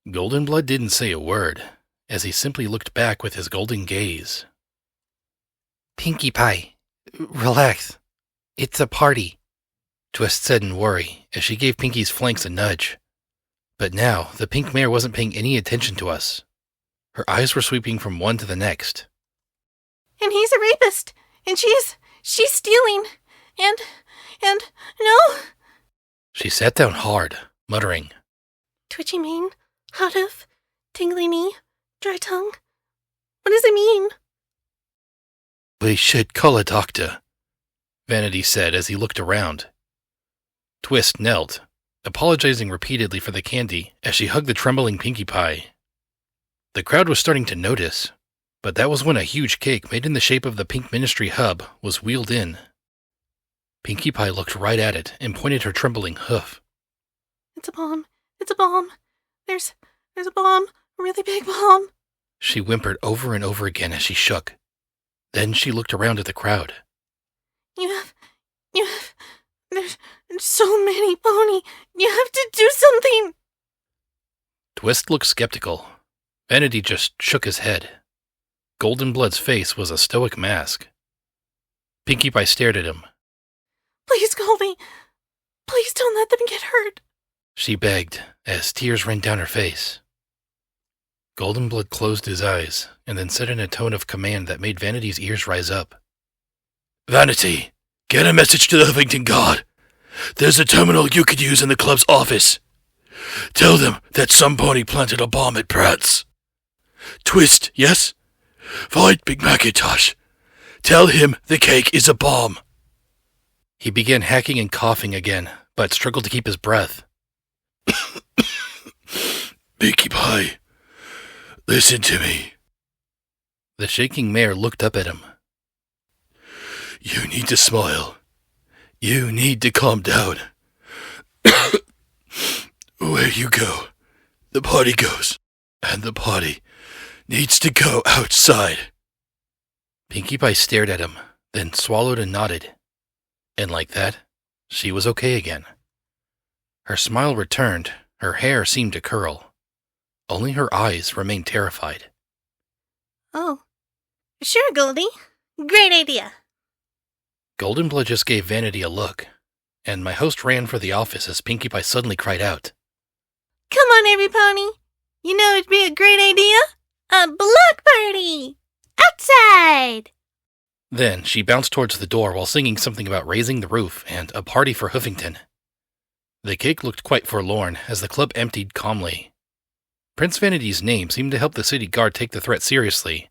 Goldenblood didn't say a word, as he simply looked back with his golden gaze. Pinkie Pie, relax. It's a party, Twist said in worry as she gave Pinkie's flanks a nudge. But now, the pink mare wasn't paying any attention to us. Her eyes were sweeping from one to the next. And he's a rapist. And she's stealing. And, no. She sat down hard, muttering, Twitchy mane, hot hoof, tingly knee, dry tongue. What does it mean? We should call a doctor, Vanity said as he looked around. Twist knelt, apologizing repeatedly for the candy as she hugged the trembling Pinkie Pie. The crowd was starting to notice, but that was when a huge cake made in the shape of the Pink Ministry hub was wheeled in. Pinkie Pie looked right at it and pointed her trembling hoof. It's a bomb. It's a bomb. There's a bomb. A really big bomb. She whimpered over and over again as she shook. Then she looked around at the crowd. There's so many pony. You have to do something. Twist looked skeptical. Vanity just shook his head. Goldenblood's face was a stoic mask. Pinkie Pie stared at him. Please, Goldie. Please don't let them get hurt. She begged, as tears ran down her face. Goldenblood closed his eyes, and then said in a tone of command that made Vanity's ears rise up. Vanity, get a message to the Huffington Guard. There's a terminal you could use in the club's office. Tell them that some pony planted a bomb at Pratt's. Twist, yes? Find Big Macintosh. Tell him the cake is a bomb. He began hacking and coughing again, but struggled to keep his breath. Pinkie Pie, listen to me. The shaking mare looked up at him. You need to smile. You need to calm down. Where you go, the party goes, and the party needs to go outside. Pinkie Pie stared at him, then swallowed and nodded. And like that, she was okay again. Her smile returned, her hair seemed to curl. Only her eyes remained terrified. Oh, sure, Goldie. Great idea. Goldenblood just gave Vanity a look, and my host ran for the office as Pinkie Pie suddenly cried out. Come on, every pony. You know it'd be a great idea? A block party! Outside! Then she bounced towards the door while singing something about raising the roof and a party for Huffington. The cake looked quite forlorn as the club emptied calmly. Prince Vanity's name seemed to help the city guard take the threat seriously.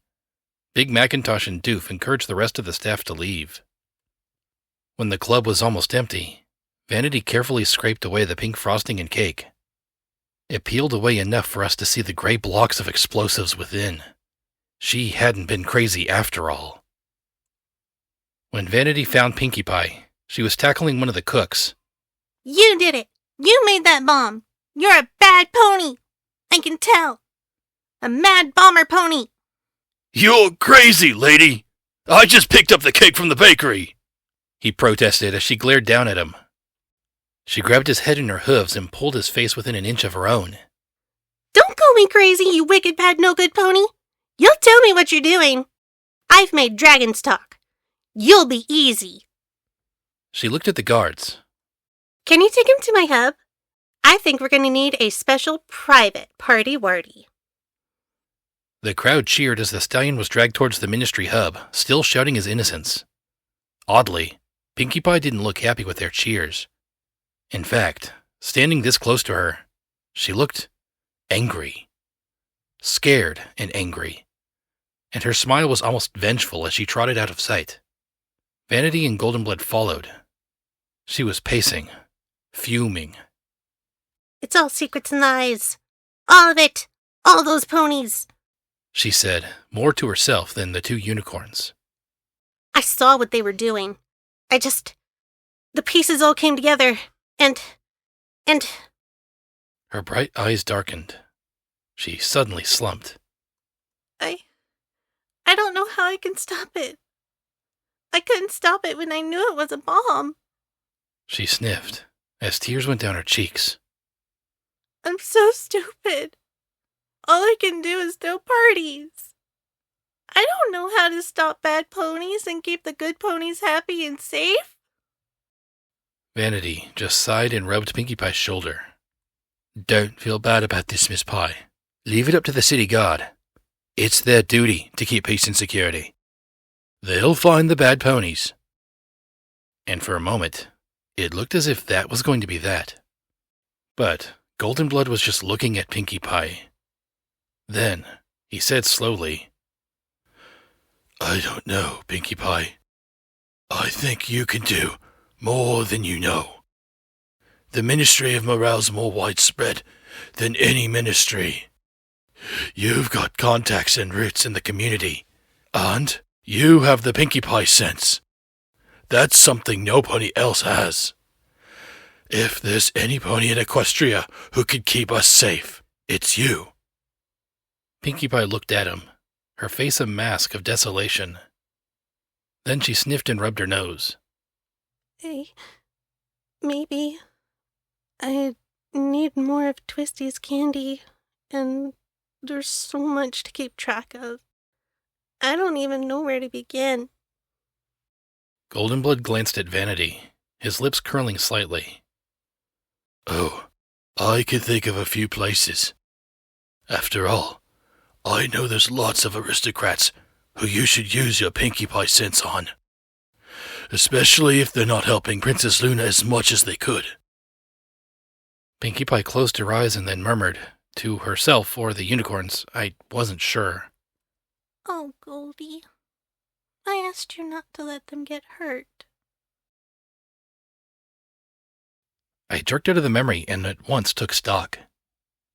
Big Macintosh and Doof encouraged the rest of the staff to leave. When the club was almost empty, Vanity carefully scraped away the pink frosting and cake. It peeled away enough for us to see the gray blocks of explosives within. She hadn't been crazy after all. When Vanity found Pinkie Pie, she was tackling one of the cooks. You did it. You made that bomb. You're a bad pony. I can tell. A mad bomber pony. You're crazy, lady! I just picked up the cake from the bakery! He protested as she glared down at him. She grabbed his head in her hooves and pulled his face within an inch of her own. Don't call me crazy, you wicked bad no-good pony. You'll tell me what you're doing. I've made dragons talk. You'll be easy. She looked at the guards. Can you take him to my hub? I think we're going to need a special private party-warty. The crowd cheered as the stallion was dragged towards the ministry hub, still shouting his innocence. Oddly, Pinkie Pie didn't look happy with their cheers. In fact, standing this close to her, she looked angry. Scared and angry. And her smile was almost vengeful as she trotted out of sight. Vanity and Goldenblood followed. She was pacing, fuming. It's all secrets and lies. All of it. All those ponies. She said, more to herself than the two unicorns. I saw what they were doing. The pieces all came together, and... Her bright eyes darkened. She suddenly slumped. I don't know how I can stop it. I couldn't stop it when I knew it was a bomb. She sniffed as tears went down her cheeks. I'm so stupid. All I can do is throw parties. I don't know how to stop bad ponies and keep the good ponies happy and safe. Vanity just sighed and rubbed Pinkie Pie's shoulder. Don't feel bad about this, Miss Pie. Leave it up to the city guard. It's their duty to keep peace and security. They'll find the bad ponies. And for a moment, it looked as if that was going to be that. But Golden Blood was just looking at Pinkie Pie. Then he said slowly, I don't know, Pinkie Pie. I think you can do more than you know. The Ministry of Morale's more widespread than any ministry. You've got contacts and roots in the community, and you have the Pinkie Pie sense. That's something no pony else has. If there's any pony in Equestria who could keep us safe, it's you. Pinkie Pie looked at him, her face a mask of desolation. Then she sniffed and rubbed her nose. Maybe I need more of Twisty's candy, and there's so much to keep track of. I don't even know where to begin. Golden Blood glanced at Vanity, his lips curling slightly. Oh, I can think of a few places. After all, I know there's lots of aristocrats who you should use your Pinkie Pie sense on. Especially if they're not helping Princess Luna as much as they could. Pinkie Pie closed her eyes and then murmured, to herself or the unicorns, I wasn't sure. Oh, Goldie. I asked you not to let them get hurt. I jerked out of the memory and at once took stock.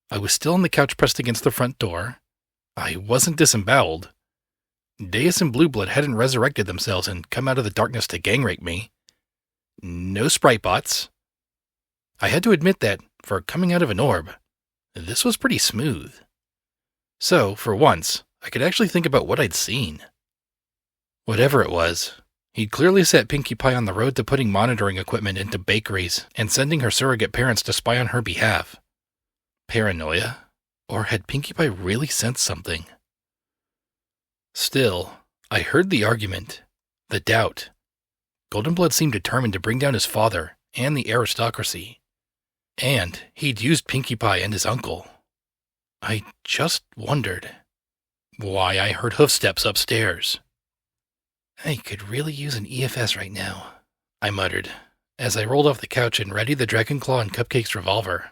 I was still on the couch pressed against the front door. I wasn't disemboweled. Deus and Blue Blood hadn't resurrected themselves and come out of the darkness to gang rape me. No sprite bots. I had to admit that, for coming out of an orb, this was pretty smooth. So, for once, I could actually think about what I'd seen. Whatever it was, he'd clearly set Pinkie Pie on the road to putting monitoring equipment into bakeries and sending her surrogate parents to spy on her behalf. Paranoia? Or had Pinkie Pie really sensed something? Still, I heard the argument, the doubt. Golden Blood seemed determined to bring down his father and the aristocracy. And he'd used Pinkie Pie and his uncle. I just wondered why I heard hoofsteps upstairs. I could really use an EFS right now, I muttered, as I rolled off the couch and readied the Dragon Claw and Cupcake's revolver.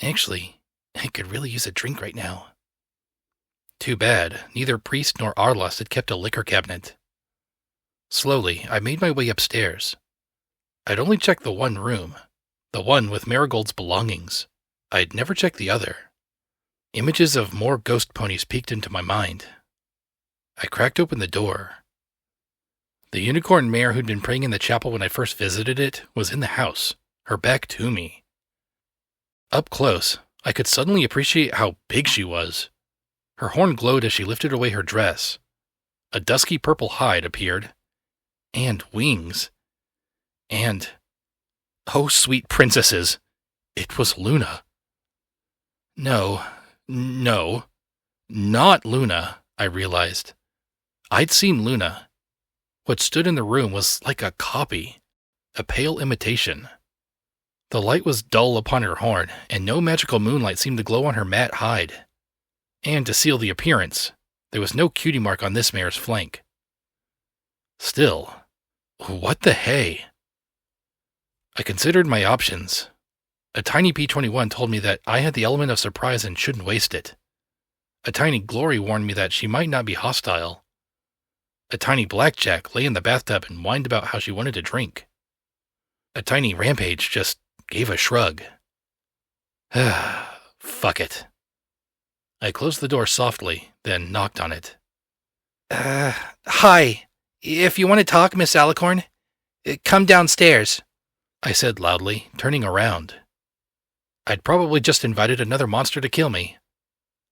Actually, I could really use a drink right now. Too bad, neither Priest nor Arlust had kept a liquor cabinet. Slowly, I made my way upstairs. I'd only checked the one room, the one with Marigold's belongings. I'd never checked the other. Images of more ghost ponies peeked into my mind. I cracked open the door. The unicorn mare who'd been praying in the chapel when I first visited it was in the house, her back to me. Up close, I could suddenly appreciate how big she was. Her horn glowed as she lifted away her dress. A dusky purple hide appeared. And wings. And, oh sweet princesses, it was Luna. No, not Luna, I realized. I'd seen Luna. What stood in the room was like a copy, a pale imitation. The light was dull upon her horn, and no magical moonlight seemed to glow on her matte hide. And to seal the appearance, there was no cutie mark on this mare's flank. Still, what the hey? I considered my options. A tiny P21 told me that I had the element of surprise and shouldn't waste it. A tiny Glory warned me that she might not be hostile. A tiny Blackjack lay in the bathtub and whined about how she wanted to drink. A tiny Rampage just gave a shrug. Fuck it. I closed the door softly, then knocked on it. Hi. If you want to talk, Miss Alicorn, come downstairs, I said loudly, turning around. I'd probably just invited another monster to kill me.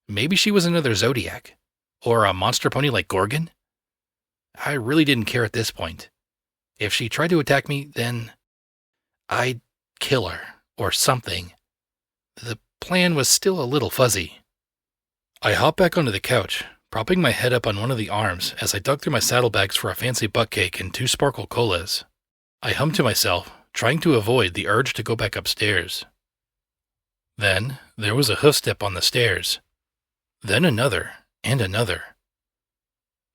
Maybe she was another Zodiac. Or a monster pony like Gorgon? I really didn't care at this point. If she tried to attack me, then I'd kill her, or something. The plan was still a little fuzzy. I hopped back onto the couch, propping my head up on one of the arms as I dug through my saddlebags for a fancy butt cake and 2 sparkle colas. I hummed to myself, trying to avoid the urge to go back upstairs. Then there was a hoof step on the stairs. Then another, and another.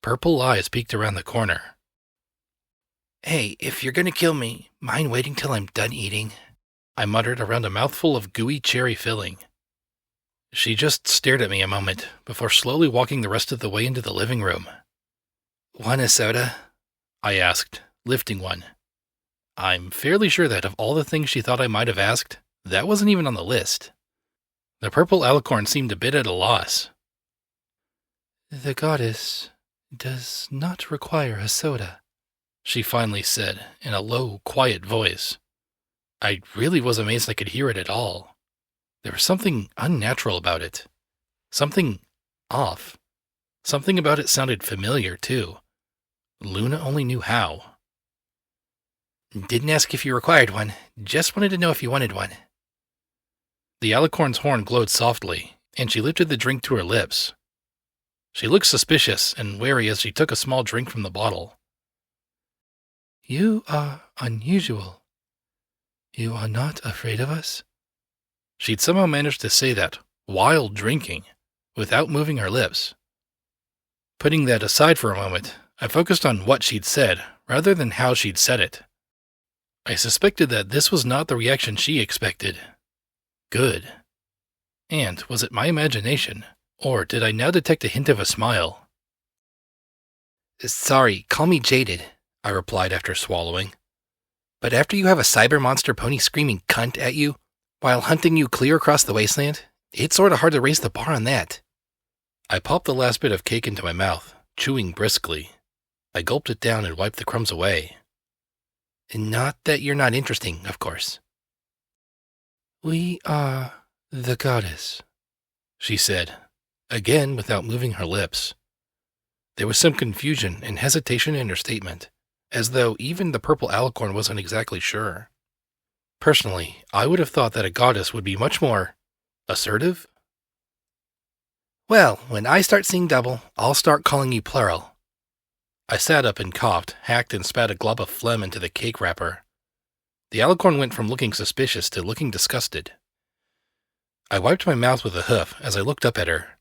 Purple eyes peeked around the corner. "Hey, if you're gonna kill me, mind waiting till I'm done eating?" I muttered around a mouthful of gooey cherry filling. She just stared at me a moment before slowly walking the rest of the way into the living room. "Want a soda?" I asked, lifting one. I'm fairly sure that of all the things she thought I might have asked, that wasn't even on the list. The purple alicorn seemed a bit at a loss. "The goddess does not require a soda," she finally said in a low, quiet voice. I really was amazed I could hear it at all. There was something unnatural about it. Something off. Something about it sounded familiar, too. Luna only knew how. "Didn't ask if you required one. Just wanted to know if you wanted one." The alicorn's horn glowed softly, and she lifted the drink to her lips. She looked suspicious and wary as she took a small drink from the bottle. "You are unusual. You are not afraid of us?" She'd somehow managed to say that while drinking, without moving her lips. Putting that aside for a moment, I focused on what she'd said rather than how she'd said it. I suspected that this was not the reaction she expected. Good. And was it my imagination, or did I now detect a hint of a smile? "Sorry, call me jaded," I replied after swallowing. "But after you have a cyber monster pony screaming cunt at you, while hunting you clear across the wasteland, it's sort of hard to raise the bar on that." I popped the last bit of cake into my mouth, chewing briskly. I gulped it down and wiped the crumbs away. "Not that you're not interesting, of course." "We are the goddess," she said, again without moving her lips. There was some confusion and hesitation in her statement, as though even the purple alicorn wasn't exactly sure. Personally, I would have thought that a goddess would be much more assertive. "Well, when I start seeing double, I'll start calling you plural." I sat up and coughed, hacked, and spat a glob of phlegm into the cake wrapper. The alicorn went from looking suspicious to looking disgusted. I wiped my mouth with a hoof as I looked up at her.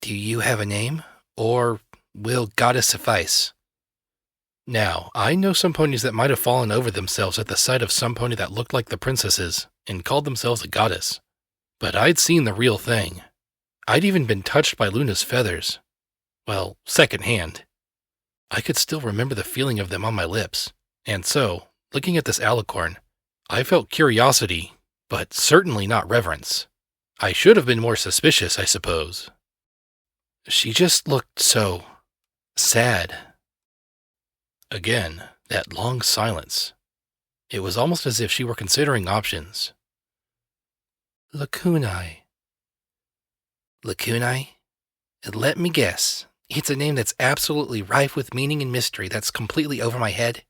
"Do you have a name? Or will goddess suffice?" Now, I know some ponies that might have fallen over themselves at the sight of some pony that looked like the princesses and called themselves a goddess. But I'd seen the real thing. I'd even been touched by Luna's feathers. Well, secondhand. I could still remember the feeling of them on my lips, and so, looking at this alicorn, I felt curiosity, but certainly not reverence. I should have been more suspicious, I suppose. She just looked so sad. Again, that long silence. It was almost as if she were considering options. "Lacunae." "Lacunae? Let me guess. It's a name that's absolutely rife with meaning and mystery that's completely over my head,"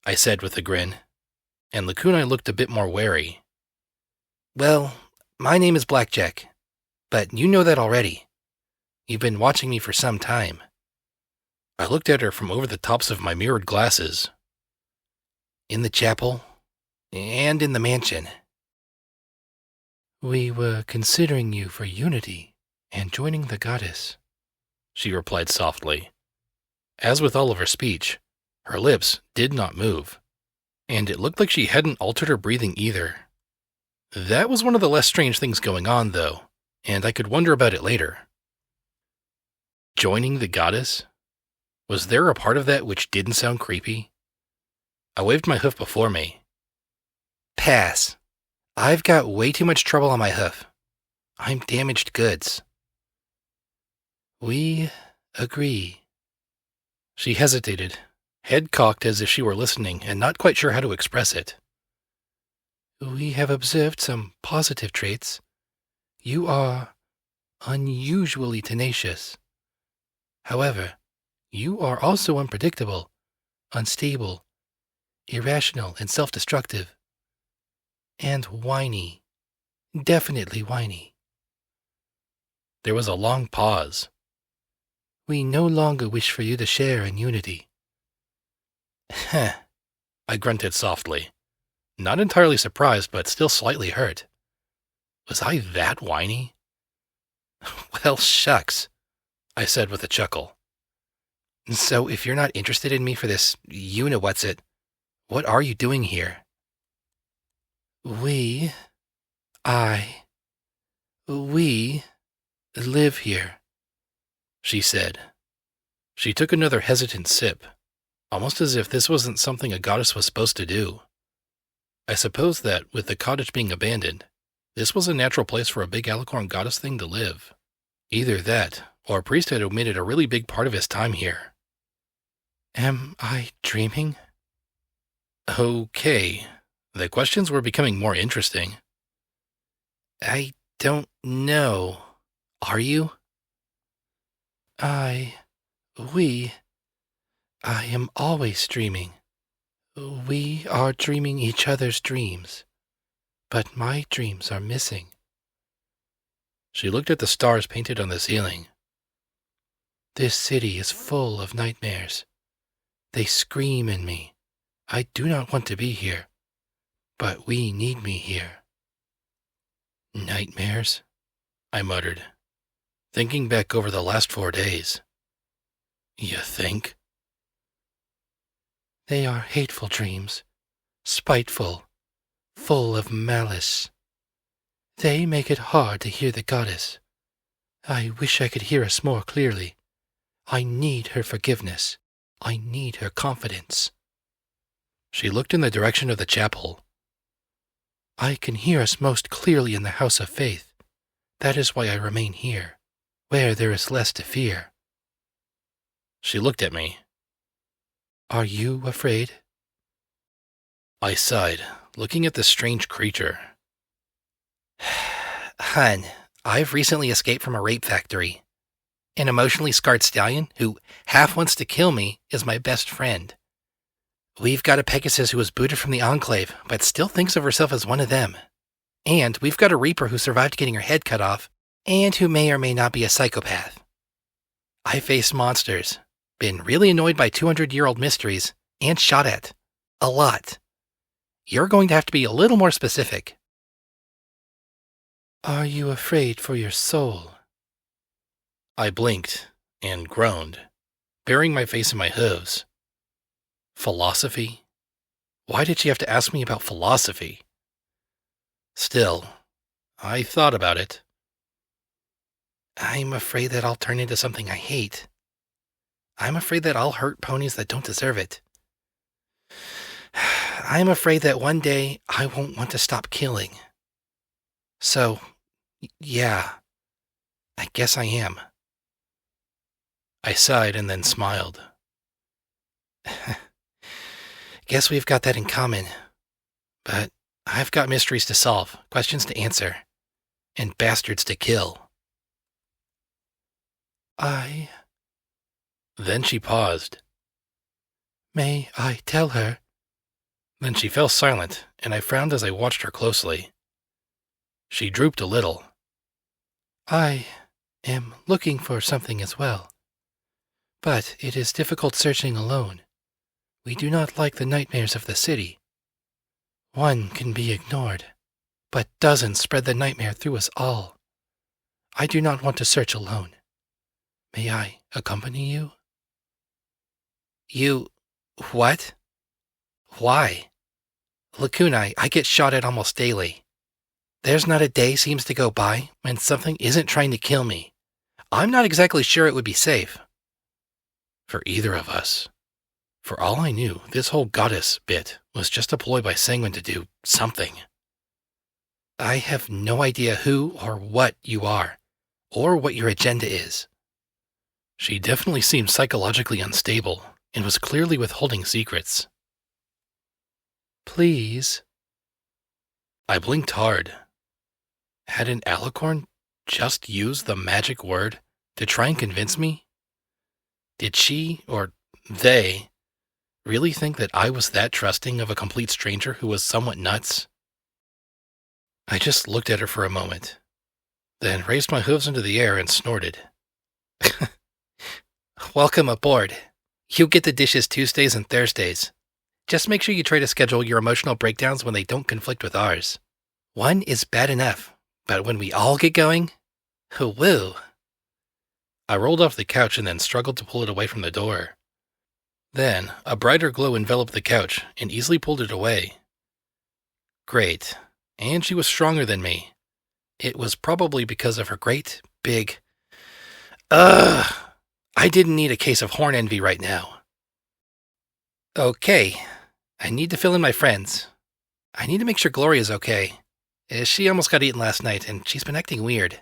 I said with a grin, and Lacunae looked a bit more wary. "Well, my name is Blackjack, but you know that already. You've been watching me for some time." I looked at her from over the tops of my mirrored glasses. "In the chapel, and in the mansion." "We were considering you for unity and joining the goddess," she replied softly. As with all of her speech, her lips did not move, and it looked like she hadn't altered her breathing either. That was one of the less strange things going on, though, and I could wonder about it later. Joining the goddess? Was there a part of that which didn't sound creepy? I waved my hoof before me. "Pass. I've got way too much trouble on my hoof. I'm damaged goods." "We agree." She hesitated, head cocked as if she were listening and not quite sure how to express it. We have observed some positive traits. You are unusually tenacious. However, you are also unpredictable, unstable, irrational, and self-destructive. And whiny. Definitely whiny. There was a long pause. We no longer wish for you to share in unity. Heh, I grunted softly, not entirely surprised but still slightly hurt. Was I that whiny? Well, shucks, I said with a chuckle. So if you're not interested in me for this you-know-what's-it, what are you doing here? We live here, she said. She took another hesitant sip, almost as if this wasn't something a goddess was supposed to do. I suppose that, with the cottage being abandoned, this was a natural place for a big alicorn goddess thing to live. Either that, or a priest had omitted a really big part of his time here. Am I dreaming? Okay, the questions were becoming more interesting. I don't know. Are you? I am always dreaming. We are dreaming each other's dreams, but my dreams are missing. She looked at the stars painted on the ceiling. This city is full of nightmares. They scream in me. I do not want to be here, but we need me here. Nightmares? I muttered, thinking back over the last 4 days. You think? They are hateful dreams, spiteful, full of malice. They make it hard to hear the goddess. I wish I could hear us more clearly. I need her forgiveness. I need her confidence. She looked in the direction of the chapel. I can hear us most clearly in the house of faith. That is why I remain here, where there is less to fear. She looked at me. Are you afraid? I sighed, looking at this strange creature. Hun, I've recently escaped from a rape factory. An emotionally scarred stallion who half wants to kill me is my best friend. We've got a Pegasus who was booted from the Enclave, but still thinks of herself as one of them. And we've got a Reaper who survived getting her head cut off, and who may or may not be a psychopath. I face monsters, been really annoyed by 200-year-old mysteries, and shot at. A lot. You're going to have to be a little more specific. Are you afraid for your soul? I blinked and groaned, burying my face in my hooves. Philosophy? Why did she have to ask me about philosophy? Still, I thought about it. I'm afraid that I'll turn into something I hate. I'm afraid that I'll hurt ponies that don't deserve it. I'm afraid that one day I won't want to stop killing. So, yeah, I guess I am. I sighed and then smiled. Guess we've got that in common. But I've got mysteries to solve, questions to answer, and bastards to kill. Then she paused. May I tell her? Then she fell silent, and I frowned as I watched her closely. She drooped a little. I am looking for something as well. But it is difficult searching alone. We do not like the nightmares of the city. One can be ignored, but dozens spread the nightmare through us all. I do not want to search alone. May I accompany you? You... what? Why? Lacunae, I get shot at almost daily. There's not a day seems to go by when something isn't trying to kill me. I'm not exactly sure it would be safe. For either of us. For all I knew, this whole goddess bit was just a ploy by Sanguine to do something. I have no idea who or what you are, or what your agenda is. She definitely seemed psychologically unstable, and was clearly withholding secrets. Please. I blinked hard. Had an alicorn just used the magic word to try and convince me? Did she, or they, really think that I was that trusting of a complete stranger who was somewhat nuts? I just looked at her for a moment, then raised my hooves into the air and snorted. Welcome aboard. You get the dishes Tuesdays and Thursdays. Just make sure you try to schedule your emotional breakdowns when they don't conflict with ours. One is bad enough, but when we all get going, woo. I rolled off the couch and then struggled to pull it away from the door. Then, a brighter glow enveloped the couch and easily pulled it away. Great. And she was stronger than me. It was probably because of her great, big... I didn't need a case of horn envy right now. Okay, I need to fill in my friends. I need to make sure Gloria's okay. She almost got eaten last night, and she's been acting weird.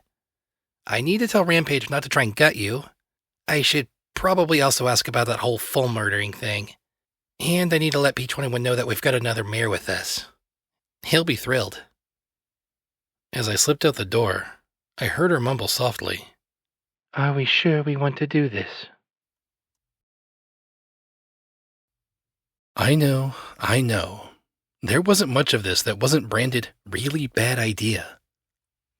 I need to tell Rampage not to try and gut you. I should probably also ask about that whole full murdering thing. And I need to let P21 know that we've got another mayor with us. He'll be thrilled. As I slipped out the door, I heard her mumble softly. Are we sure we want to do this? I know. There wasn't much of this that wasn't branded really bad idea.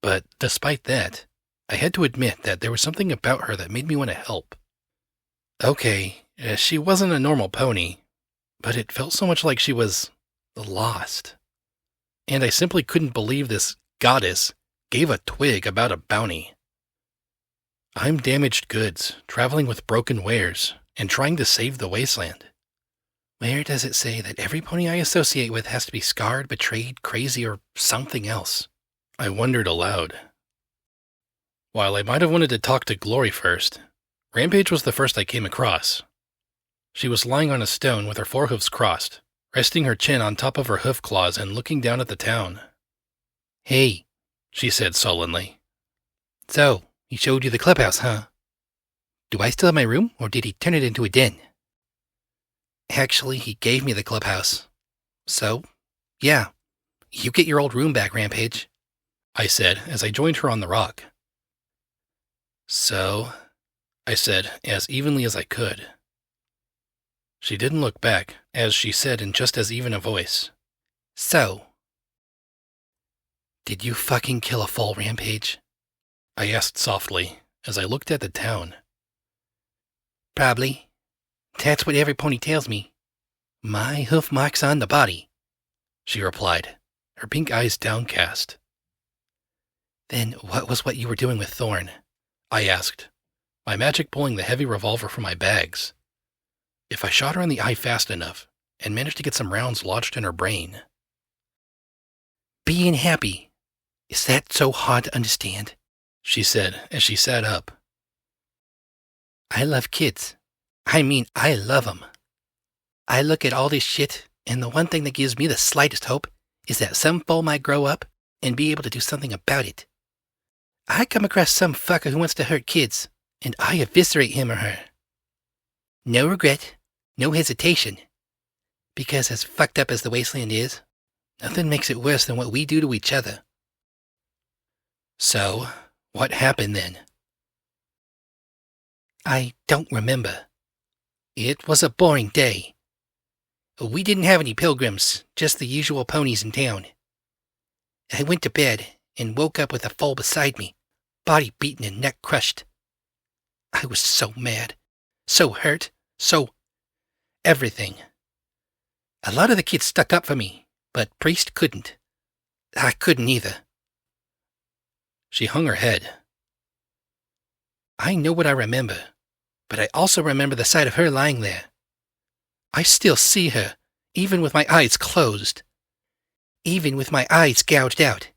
But despite that, I had to admit that there was something about her that made me want to help. Okay, she wasn't a normal pony, but it felt so much like she was lost. And I simply couldn't believe this goddess gave a twig about a bounty. I'm damaged goods, traveling with broken wares, and trying to save the wasteland. Where does it say that every pony I associate with has to be scarred, betrayed, crazy, or something else? I wondered aloud. While I might have wanted to talk to Glory first, Rampage was the first I came across. She was lying on a stone with her forehooves crossed, resting her chin on top of her hoof claws and looking down at the town. Hey, she said sullenly. So, he showed you the clubhouse, huh? Do I still have my room, or did he turn it into a den? Actually, he gave me the clubhouse. So, yeah, you get your old room back, Rampage, I said as I joined her on the rock. So, I said as evenly as I could. She didn't look back, as she said in just as even a voice. So, did you fucking kill a foal, Rampage? I asked softly, as I looked at the town. Probably. That's what every pony tells me. My hoof marks on the body, she replied, her pink eyes downcast. Then what you were doing with Thorn? I asked, my magic pulling the heavy revolver from my bags. If I shot her in the eye fast enough, and managed to get some rounds lodged in her brain. Being happy. Is that so hard to understand? She said as she sat up. I love kids. I love them. I look at all this shit, and the one thing that gives me the slightest hope is that some foal might grow up and be able to do something about it. I come across some fucker who wants to hurt kids, and I eviscerate him or her. No regret, no hesitation. Because as fucked up as the wasteland is, nothing makes it worse than what we do to each other. So, what happened then? I don't remember. It was a boring day. We didn't have any pilgrims, just the usual ponies in town. I went to bed and woke up with a foal beside me, body beaten and neck crushed. I was so mad, so hurt, so everything. A lot of the kids stuck up for me, but Priest couldn't. I couldn't either. She hung her head. I know what I remember, but I also remember the sight of her lying there. I still see her, even with my eyes closed. Even with my eyes gouged out.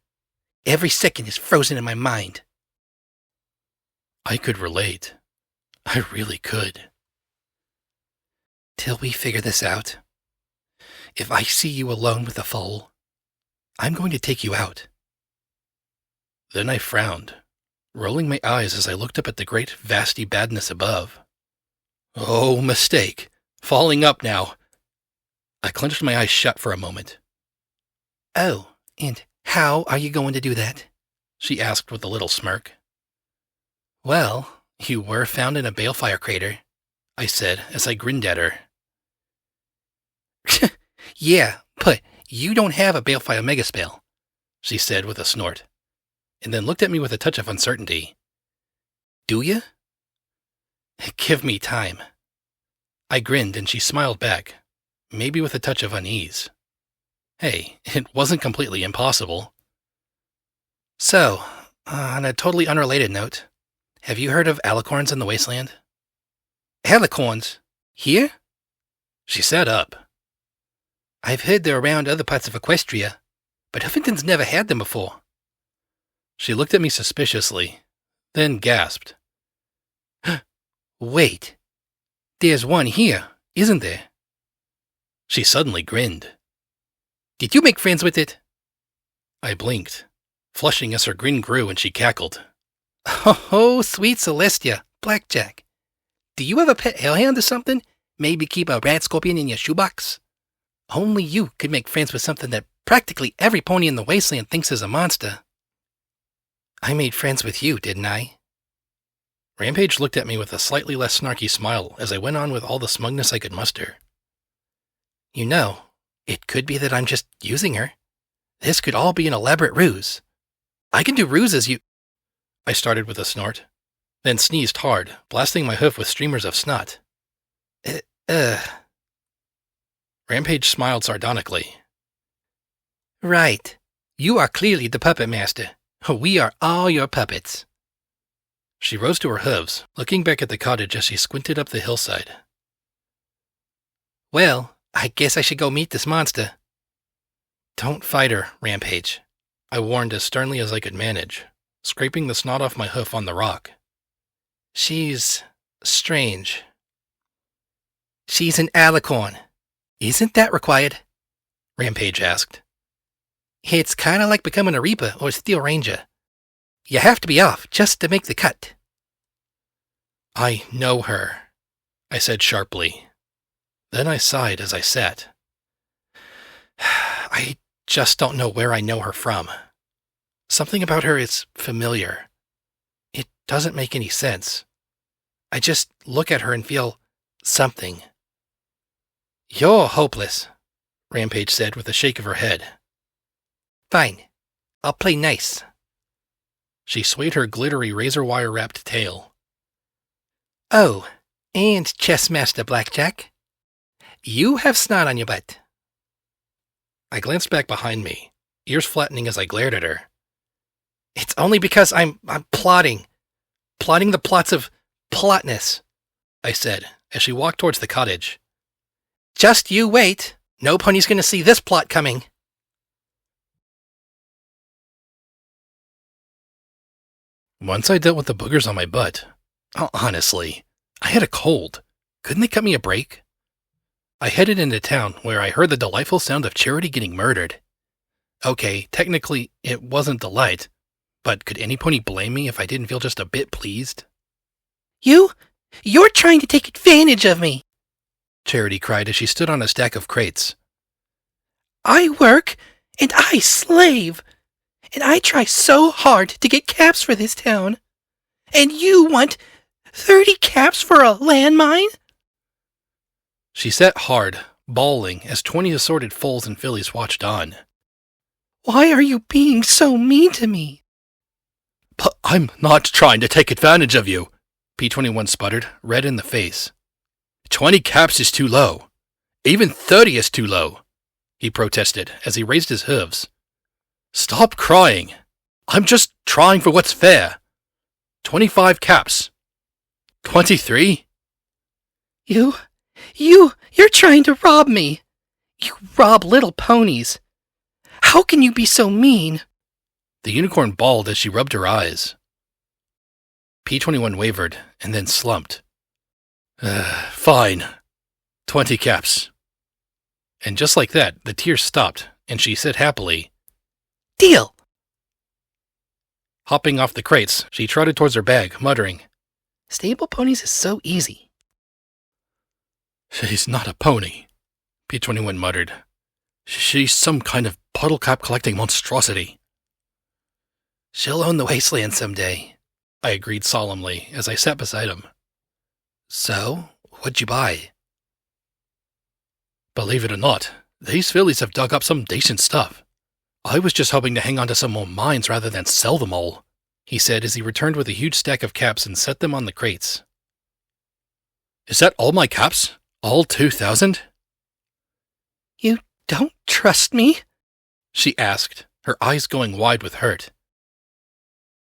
Every second is frozen in my mind. I could relate. I really could. Till we figure this out. If I see you alone with a foal, I'm going to take you out. Then I frowned, rolling my eyes as I looked up at the great vasty badness above. Oh, mistake. Falling up now. I clenched my eyes shut for a moment. Oh, and How are you going to do that? She asked with a little smirk. Well, you were found in a balefire crater, I said as I grinned at her. Yeah, but you don't have a balefire megaspell, she said with a snort, and then looked at me with a touch of uncertainty. Do you? Give me time. I grinned and she smiled back, maybe with a touch of unease. Hey, it wasn't completely impossible. So, on a totally unrelated note, have you heard of alicorns in the wasteland? Alicorns? Here? She sat up. I've heard they're around other parts of Equestria, but Huffington's never had them before. She looked at me suspiciously, then gasped. Wait, there's one here, isn't there? She suddenly grinned. Did you make friends with it? I blinked, flushing as her grin grew and she cackled. Oh, sweet Celestia, Blackjack. Do you have a pet hellhound or something? Maybe keep a rat scorpion in your shoebox? Only you could make friends with something that practically every pony in the wasteland thinks is a monster. I made friends with you, didn't I? Rampage looked at me with a slightly less snarky smile as I went on with all the smugness I could muster. You know, it could be that I'm just using her. This could all be an elaborate ruse. I can do ruses you... I started with a snort, then sneezed hard, blasting my hoof with streamers of snot. Rampage smiled sardonically. Right. You are clearly the puppet master. We are all your puppets. She rose to her hooves, looking back at the cottage as she squinted up the hillside. Well, I guess I should go meet this monster. Don't fight her, Rampage, I warned as sternly as I could manage, scraping the snot off my hoof on the rock. She's strange. She's an alicorn. Isn't that required? Rampage asked. It's kind of like becoming a Reaper or Steel Ranger. You have to be off just to make the cut. I know her, I said sharply. Then I sighed as I sat. I just don't know where I know her from. Something about her is familiar. It doesn't make any sense. I just look at her and feel something. You're hopeless, Rampage said with a shake of her head. Fine. I'll play nice. She swayed her glittery razor-wire-wrapped tail. Oh, and Chessmaster Blackjack. You have snot on your butt. I glanced back behind me, ears flattening as I glared at her. It's only because I'm plotting. Plotting the plots of plotness, I said, as she walked towards the cottage. Just you wait. No pony's going to see this plot coming. Once I dealt with the boogers on my butt, honestly, I had a cold. Couldn't they cut me a break? I headed into town where I heard the delightful sound of Charity getting murdered. Okay, technically, it wasn't delight, but could any pony blame me if I didn't feel just a bit pleased? You're trying to take advantage of me, Charity cried as she stood on a stack of crates. I work and I slave, and I try so hard to get caps for this town. And you want 30 caps for a landmine? She sat hard, bawling, as 20 assorted foals and fillies watched on. Why are you being so mean to me? But I'm not trying to take advantage of you, P21 sputtered, red in the face. 20 caps is too low. Even 30 is too low, he protested as he raised his hooves. Stop crying. I'm just trying for what's fair. 25 caps. 23? You're trying to rob me. You rob little ponies. How can you be so mean? The unicorn bawled as she rubbed her eyes. P21 wavered and then slumped. Fine. 20 caps. And just like that, the tears stopped, and she said happily, Deal! Hopping off the crates, she trotted towards her bag, muttering, Stable ponies is so easy. She's not a pony, P21 muttered. She's some kind of puddle cap collecting monstrosity. She'll own the wasteland someday, I agreed solemnly as I sat beside him. So, what'd you buy? Believe it or not, these fillies have dug up some decent stuff. I was just hoping to hang on to some more mines rather than sell them all, he said as he returned with a huge stack of caps and set them on the crates. Is that all my caps? All 2,000? You don't trust me? She asked, her eyes going wide with hurt.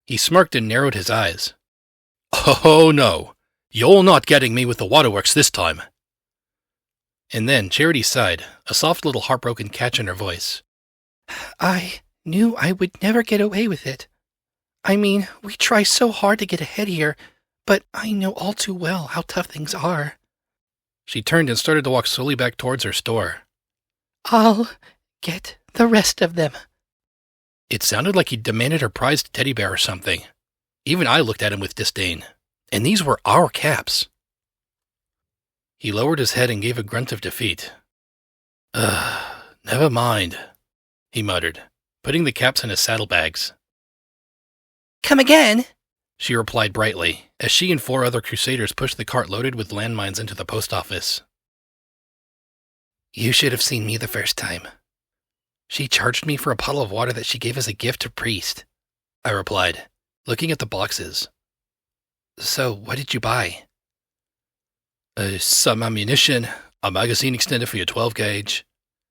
He smirked and narrowed his eyes. Oh no, you're not getting me with the waterworks this time. And then Charity sighed, a soft little heartbroken catch in her voice. I knew I would never get away with it. I mean, we try so hard to get ahead here, but I know all too well how tough things are. She turned and started to walk slowly back towards her store. I'll get the rest of them. It sounded like he demanded her prized teddy bear or something. Even I looked at him with disdain. And these were our caps. He lowered his head and gave a grunt of defeat. Never mind, he muttered, putting the caps in his saddlebags. Come again, she replied brightly, as she and 4 other crusaders pushed the cart loaded with landmines into the post office. You should have seen me the first time. She charged me for a bottle of water that she gave as a gift to Priest, I replied, looking at the boxes. So, what did you buy? Some ammunition, a magazine extender for your 12-gauge,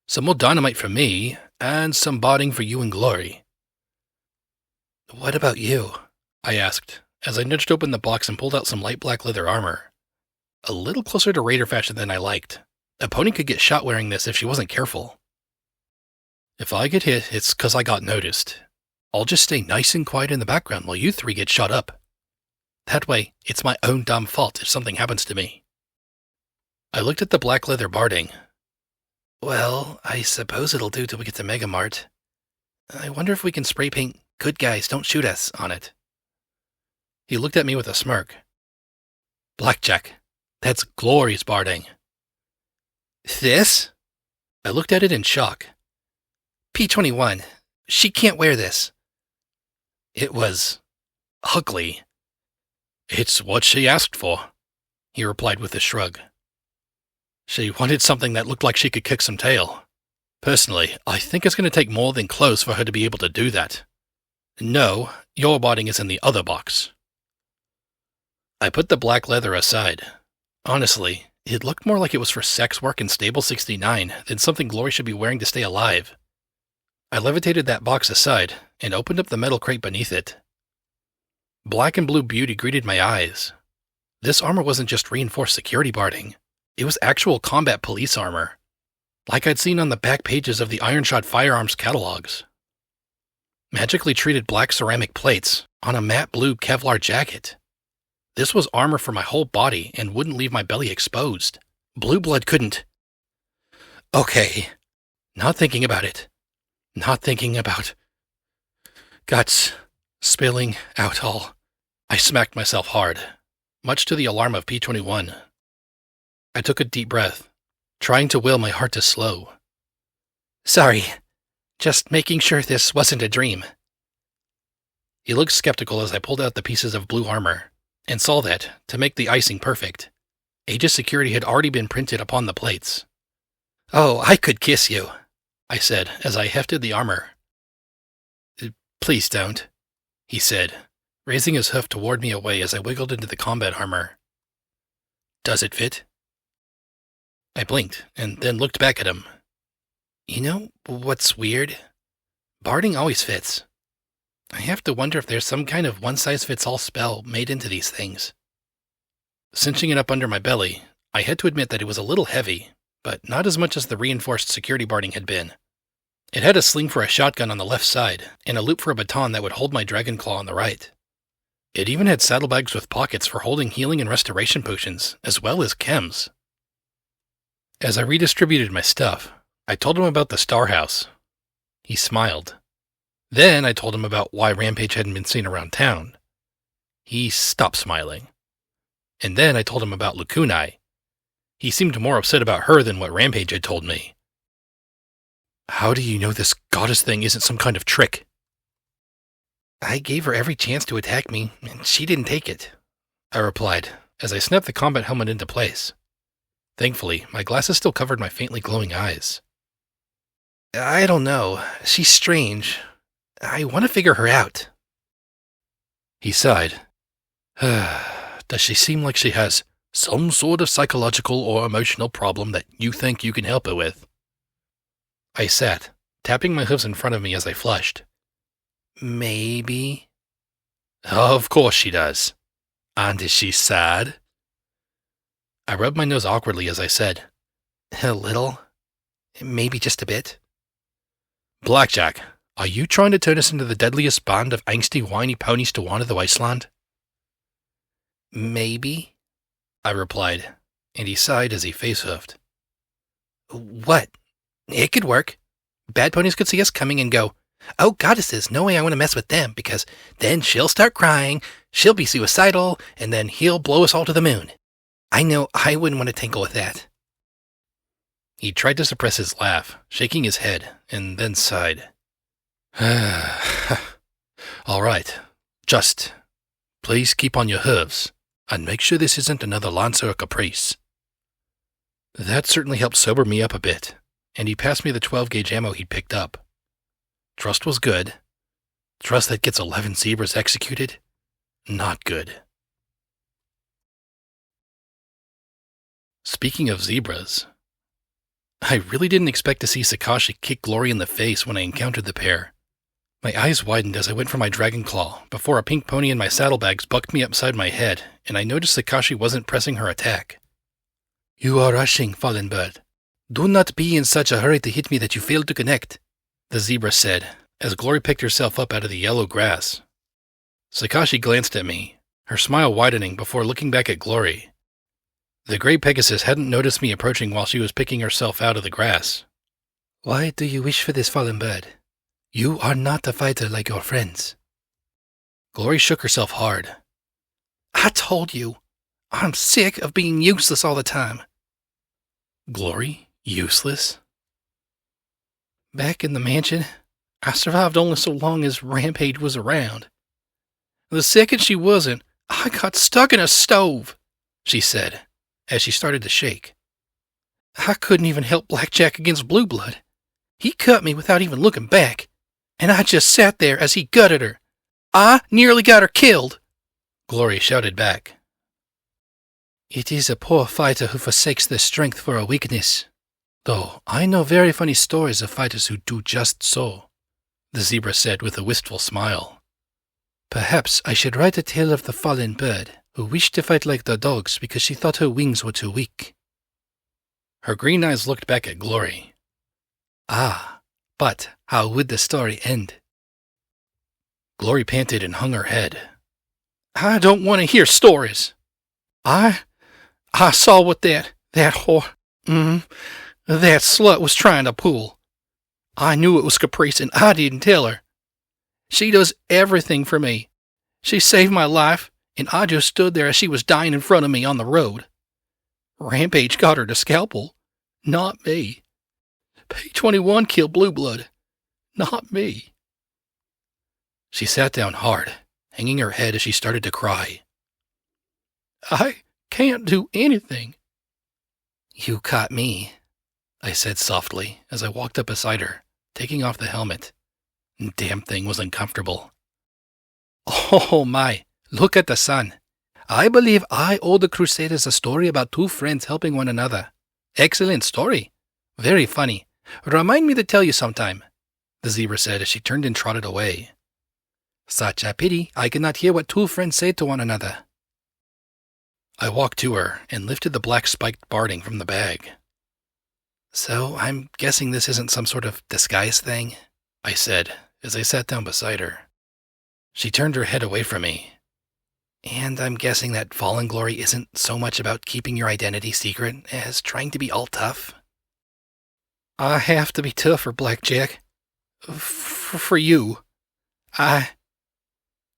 some more dynamite for me, and some barding for you and Glory. What about you? I asked, as I nudged open the box and pulled out some light black leather armor. A little closer to raider fashion than I liked. A pony could get shot wearing this if she wasn't careful. If I get hit, it's 'cause I got noticed. I'll just stay nice and quiet in the background while you 3 get shot up. That way, it's my own dumb fault if something happens to me. I looked at the black leather barding. Well, I suppose it'll do till we get to Megamart. I wonder if we can spray paint "Good guys, don't shoot us" on it. He looked at me with a smirk. Blackjack, that's Glory's barding. This? I looked at it in shock. P21, she can't wear this. It was ugly. It's what she asked for, he replied with a shrug. She wanted something that looked like she could kick some tail. Personally, I think it's going to take more than clothes for her to be able to do that. No, your barding is in the other box. I put the black leather aside. Honestly, it looked more like it was for sex work in Stable 69 than something Glory should be wearing to stay alive. I levitated that box aside and opened up the metal crate beneath it. Black and blue beauty greeted my eyes. This armor wasn't just reinforced security barding. It was actual combat police armor, like I'd seen on the back pages of the Ironshot firearms catalogs. Magically treated black ceramic plates on a matte blue Kevlar jacket. This was armor for my whole body and wouldn't leave my belly exposed. Blue blood couldn't. Okay, not thinking about it. Not thinking about guts spilling out all. I smacked myself hard, much to the alarm of P21. I took a deep breath, trying to will my heart to slow. Sorry, just making sure this wasn't a dream. He looked skeptical as I pulled out the pieces of blue armor, and saw that, to make the icing perfect, Aegis security had already been printed upon the plates. Oh, I could kiss you, I said as I hefted the armor. Please don't, he said, raising his hoof toward me away as I wiggled into the combat armor. Does it fit? I blinked and then looked back at him. You know what's weird? Barding always fits. I have to wonder if there's some kind of one-size-fits-all spell made into these things. Cinching it up under my belly, I had to admit that it was a little heavy, but not as much as the reinforced security barding had been. It had a sling for a shotgun on the left side, and a loop for a baton that would hold my dragon claw on the right. It even had saddlebags with pockets for holding healing and restoration potions, as well as chems. As I redistributed my stuff, I told him about the Star House. He smiled. Then I told him about why Rampage hadn't been seen around town. He stopped smiling. And then I told him about Lacunae. He seemed more upset about her than what Rampage had told me. How do you know this goddess thing isn't some kind of trick? I gave her every chance to attack me, and she didn't take it, I replied, as I snapped the combat helmet into place. Thankfully, my glasses still covered my faintly glowing eyes. I don't know. She's strange. I want to figure her out. He sighed. Does she seem like she has some sort of psychological or emotional problem that you think you can help her with? I sat, tapping my hooves in front of me as I flushed. Maybe. Of course she does. And is she sad? I rubbed my nose awkwardly as I said, a little. Maybe just a bit. Blackjack, are you trying to turn us into the deadliest band of angsty, whiny ponies to wander the wasteland? Maybe, I replied, and he sighed as he face-hoofed. What? It could work. Bad ponies could see us coming and go, oh, goddesses, no way I want to mess with them, because then she'll start crying, she'll be suicidal, and then he'll blow us all to the moon. I know I wouldn't want to tangle with that. He tried to suppress his laugh, shaking his head, and then sighed. All right, just please keep on your hooves, and make sure this isn't another Lancer or Caprice. That certainly helped sober me up a bit, and he passed me the 12-gauge ammo he'd picked up. Trust was good. Trust that gets 11 zebras executed? Not good. Speaking of zebras, I really didn't expect to see Sakashi kick Glory in the face when I encountered the pair. My eyes widened as I went for my dragon claw, before a pink pony in my saddlebags bucked me upside my head, and I noticed Sakashi wasn't pressing her attack. You are rushing, Fallen Bird. Do not be in such a hurry to hit me that you fail to connect, the zebra said, as Glory picked herself up out of the yellow grass. Sakashi glanced at me, her smile widening before looking back at Glory. The gray Pegasus hadn't noticed me approaching while she was picking herself out of the grass. Why do you wish for this, Fallen Bird? You are not a fighter like your friends. Glory shook herself hard. I told you, I'm sick of being useless all the time. Glory? Useless? Back in the mansion, I survived only so long as Rampage was around. The second she wasn't, I got stuck in a stove, she said, as she started to shake. I couldn't even help Blackjack against Blue Blood. He cut me without even looking back, and I just sat there as he gutted her. I nearly got her killed, Glory shouted back. It is a poor fighter who forsakes their strength for a weakness. Though I know very funny stories of fighters who do just so, the zebra said with a wistful smile. Perhaps I should write a tale of the fallen bird who wished to fight like the dogs because she thought her wings were too weak. Her green eyes looked back at Glory. Ah, but how would the story end? Glory panted and hung her head. I don't want to hear stories. I saw what that whore, that slut was trying to pull. I knew it was Caprice and I didn't tell her. She does everything for me. She saved my life, and I just stood there as she was dying in front of me on the road. Rampage got her to scalpel, not me. P-21 killed Blue Blood, not me. She sat down hard, hanging her head as she started to cry. I can't do anything. You caught me, I said softly as I walked up beside her, taking off the helmet. Damn thing was uncomfortable. Oh my, look at the sun. I believe I owe the Crusaders a story about two friends helping one another. Excellent story. Very funny. Remind me to tell you sometime, the zebra said as she turned and trotted away. Such a pity I cannot hear what two friends say to one another. I walked to her and lifted the black spiked barding from the bag. So I'm guessing this isn't some sort of disguise thing, I said as I sat down beside her. She turned her head away from me. And I'm guessing that Fallen Glory isn't so much about keeping your identity secret as trying to be all tough. I have to be tougher, Blackjack. For you.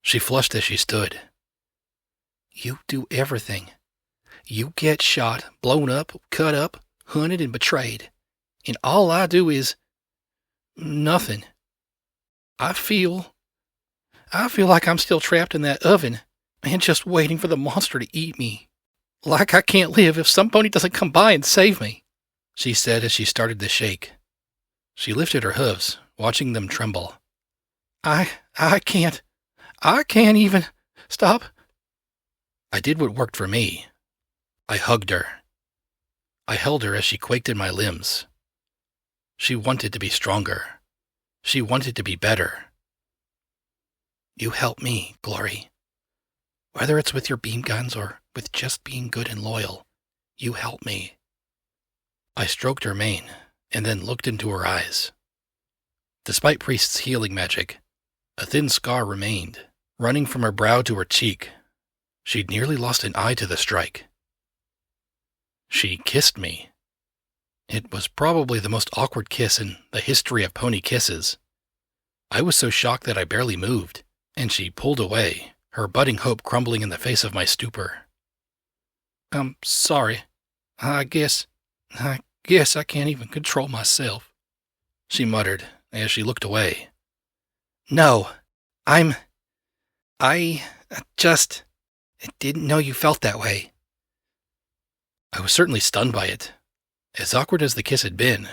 She flushed as she stood. You do everything. You get shot, blown up, cut up, hunted, and betrayed. And all I do is... Nothing. I feel like I'm still trapped in that oven and just waiting for the monster to eat me. Like I can't live if some pony doesn't come by and save me, she said as she started to shake. She lifted her hooves, watching them tremble. I can't even stop. I did what worked for me. I hugged her. I held her as she quaked in my limbs. She wanted to be stronger. She wanted to be better. You help me, Glory. Whether it's with your beam guns or with just being good and loyal, you help me. I stroked her mane and then looked into her eyes. Despite Priest's healing magic, a thin scar remained, running from her brow to her cheek. She'd nearly lost an eye to the strike. She kissed me. It was probably the most awkward kiss in the history of pony kisses. I was so shocked that I barely moved, and she pulled away, her budding hope crumbling in the face of my stupor. I'm sorry. I guess I can't even control myself, she muttered as she looked away. No, I just didn't know you felt that way. I was certainly stunned by it. As awkward as the kiss had been,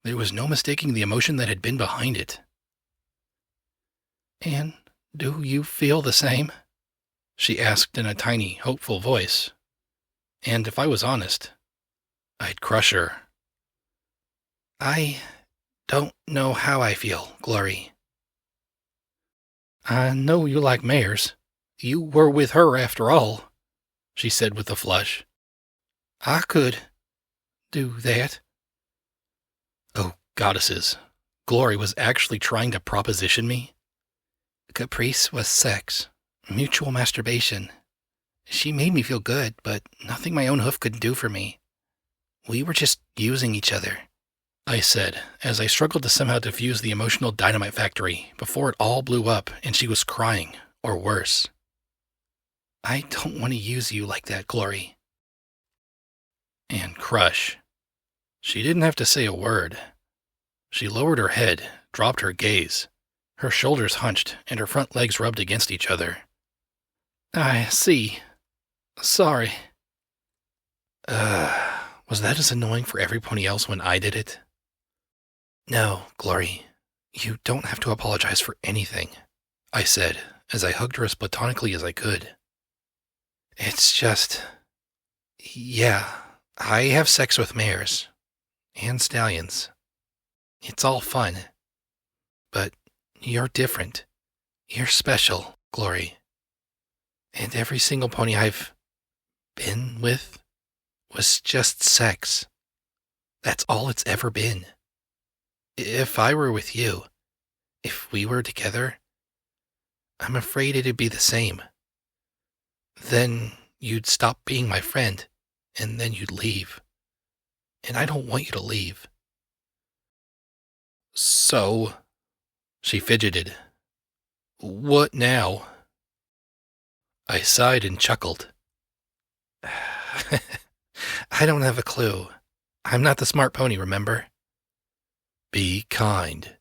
there was no mistaking the emotion that had been behind it. And do you feel the same? She asked in a tiny, hopeful voice. And if I was honest, I'd crush her. I don't know how I feel, Glory. I know you like mares. You were with her after all, she said with a flush. I could do that. Oh, goddesses. Glory was actually trying to proposition me? Caprice was sex. Mutual masturbation. She made me feel good, but nothing my own hoof could do for me. We were just using each other, I said, as I struggled to somehow diffuse the emotional dynamite factory before it all blew up and she was crying, or worse. I don't want to use you like that, Glory. And crush. She didn't have to say a word. She lowered her head, dropped her gaze. Her shoulders hunched and her front legs rubbed against each other. I see. Sorry. Was that as annoying for every pony else when I did it? No, Glory. You don't have to apologize for anything, I said, as I hugged her as platonically as I could. It's just... Yeah, I have sex with mares. And stallions. It's all fun. But you're different. You're special, Glory. And every single pony I've been with was just sex. That's all it's ever been. If I were with you, if we were together, I'm afraid it'd be the same. Then you'd stop being my friend, and then you'd leave. And I don't want you to leave. So, she fidgeted. What now? I sighed and chuckled. I don't have a clue. I'm not the smart pony, remember? Be kind.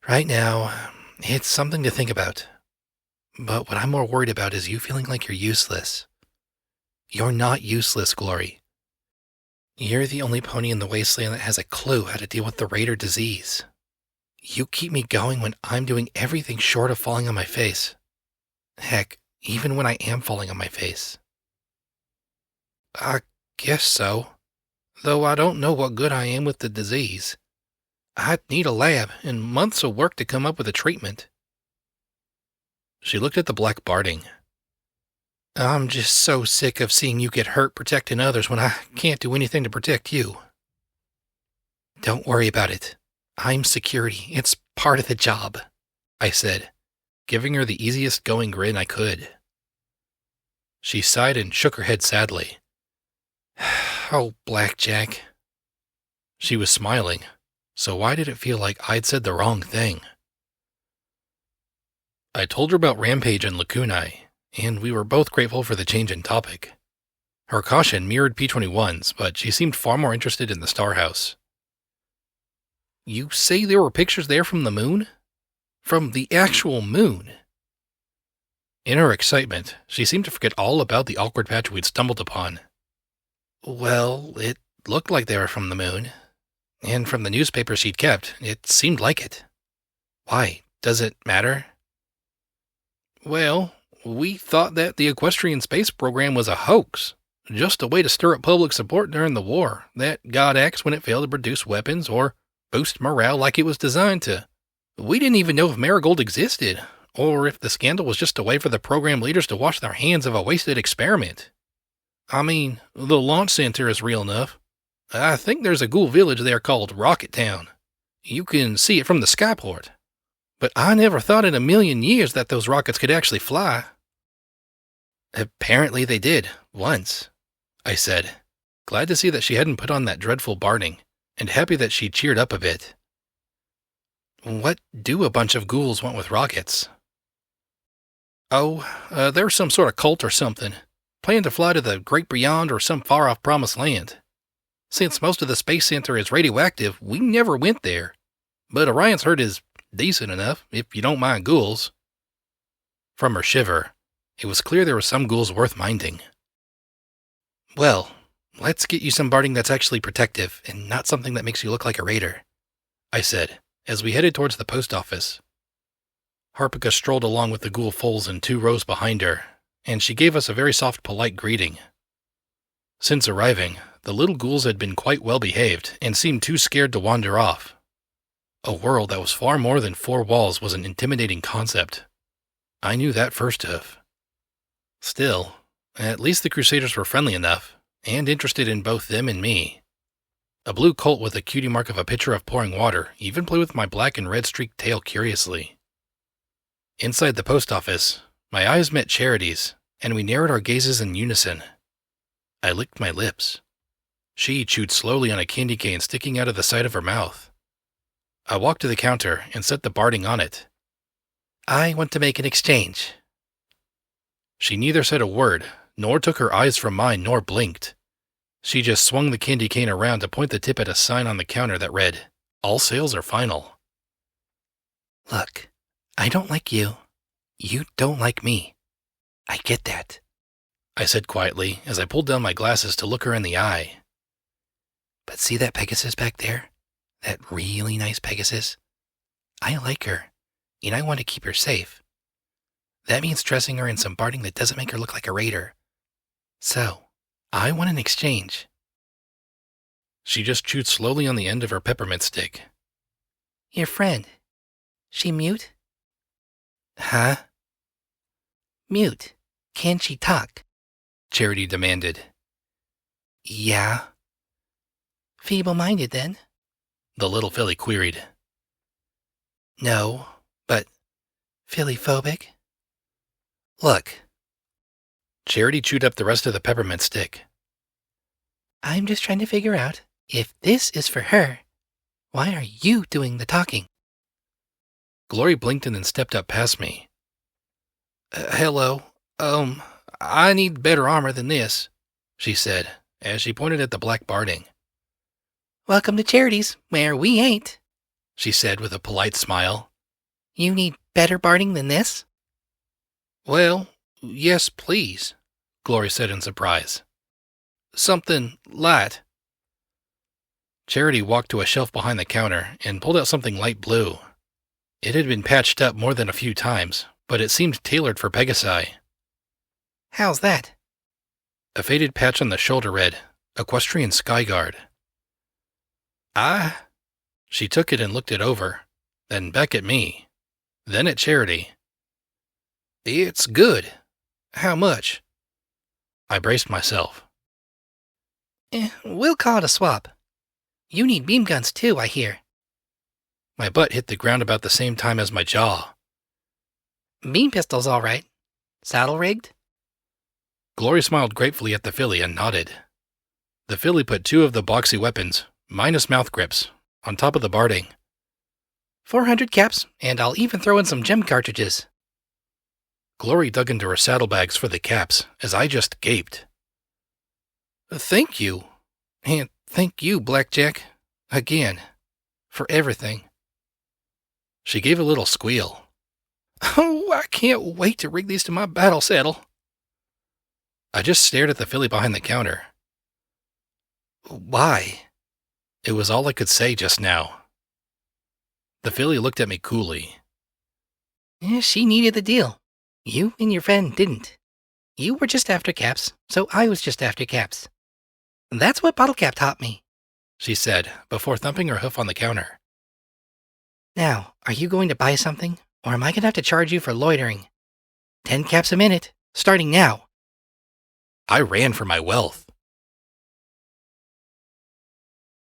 Right now, it's something to think about. But what I'm more worried about is you feeling like you're useless. You're not useless, Glory. You're the only pony in the wasteland that has a clue how to deal with the raider disease. You keep me going when I'm doing everything short of falling on my face. Heck, even when I am falling on my face. I guess so. Though I don't know what good I am with the disease. I'd need a lab and months of work to come up with a treatment. She looked at the black barding. I'm just so sick of seeing you get hurt protecting others when I can't do anything to protect you. Don't worry about it. I'm security. It's part of the job, I said, giving her the easiest going grin I could. She sighed and shook her head sadly. Oh, Blackjack. She was smiling, so why did it feel like I'd said the wrong thing? I told her about Rampage and Lacunae, and we were both grateful for the change in topic. Her caution mirrored P21's, but she seemed far more interested in the Star House. You say there were pictures there from the moon? From the actual moon? In her excitement, she seemed to forget all about the awkward patch we'd stumbled upon. Well, it looked like they were from the moon. And from the newspaper she'd kept, it seemed like it. Why, does it matter? Well, we thought that the Equestrian space program was a hoax. Just a way to stir up public support during the war that got axed when it failed to produce weapons or boost morale like it was designed to. We didn't even know if Marigold existed, or if the scandal was just a way for the program leaders to wash their hands of a wasted experiment. I mean, the launch center is real enough. I think there's a ghoul village there called Rocket Town. You can see it from the skyport. But I never thought in a million years that those rockets could actually fly. Apparently they did, once, I said, glad to see that she hadn't put on that dreadful barding, and happy that she cheered up a bit. What do a bunch of ghouls want with rockets? Oh, they're some sort of cult or something, planning to fly to the great beyond or some far-off promised land. Since most of the space center is radioactive, we never went there. But Orion's herd is decent enough, if you don't mind ghouls. From her shiver, it was clear there were some ghouls worth minding. Well, let's get you some barding that's actually protective, and not something that makes you look like a raider, I said, as we headed towards the post office. Harpika strolled along with the ghoul foals in 2 rows behind her, and she gave us a very soft, polite greeting. Since arriving, the little ghouls had been quite well behaved, and seemed too scared to wander off. A world that was far more than 4 walls was an intimidating concept. I knew that first off. Still, at least the Crusaders were friendly enough, and interested in both them and me. A blue colt with a cutie mark of a pitcher of pouring water even played with my black and red streaked tail curiously. Inside the post office, my eyes met Charity's, and we narrowed our gazes in unison. I licked my lips. She chewed slowly on a candy cane sticking out of the side of her mouth. I walked to the counter and set the barding on it. I want to make an exchange. She neither said a word, nor took her eyes from mine, nor blinked. She just swung the candy cane around to point the tip at a sign on the counter that read, "All sales are final." Look, I don't like you. You don't like me. I get that, I said quietly as I pulled down my glasses to look her in the eye. But see that Pegasus back there? That really nice Pegasus? I like her, and I want to keep her safe. That means dressing her in some barding that doesn't make her look like a raider. So, I want an exchange. She just chewed slowly on the end of her peppermint stick. Your friend, she mute? Huh? Mute. Can she talk? Charity demanded. Yeah. Feeble-minded, then? The little filly queried. No, but filly-phobic? Look. Charity chewed up the rest of the peppermint stick. I'm just trying to figure out if this is for her. Why are you doing the talking? Glory blinked and then stepped up past me. Hello. I need better armor than this, she said, as she pointed at the black barding. Welcome to Charity's, where we ain't, she said with a polite smile. You need better barding than this? Well, yes, please, Glory said in surprise. Something light. Charity walked to a shelf behind the counter and pulled out something light blue. It had been patched up more than a few times, but it seemed tailored for Pegasi. How's that? A faded patch on the shoulder read, Equestrian Skyguard. She took it and looked it over, then back at me, then at Charity. It's good. How much? I braced myself. We'll call it a swap. You need beam guns too, I hear. My butt hit the ground about the same time as my jaw. Beam pistols, all right. Saddle rigged? Glory smiled gratefully at the filly and nodded. The filly put 2 of the boxy weapons, minus mouth grips, on top of the barding. 400 caps, and I'll even throw in some gem cartridges. Glory dug into her saddlebags for the caps, as I just gaped. Thank you. And thank you, Blackjack. Again. For everything. She gave a little squeal. Oh, I can't wait to rig these to my battle saddle. I just stared at the filly behind the counter. Why? It was all I could say just now. The filly looked at me coolly. She needed the deal. You and your friend didn't. You were just after caps, so I was just after caps. That's what Bottle Cap taught me, she said, before thumping her hoof on the counter. Now, are you going to buy something, or am I going to have to charge you for loitering? 10 caps a minute, starting now. I ran for my wealth.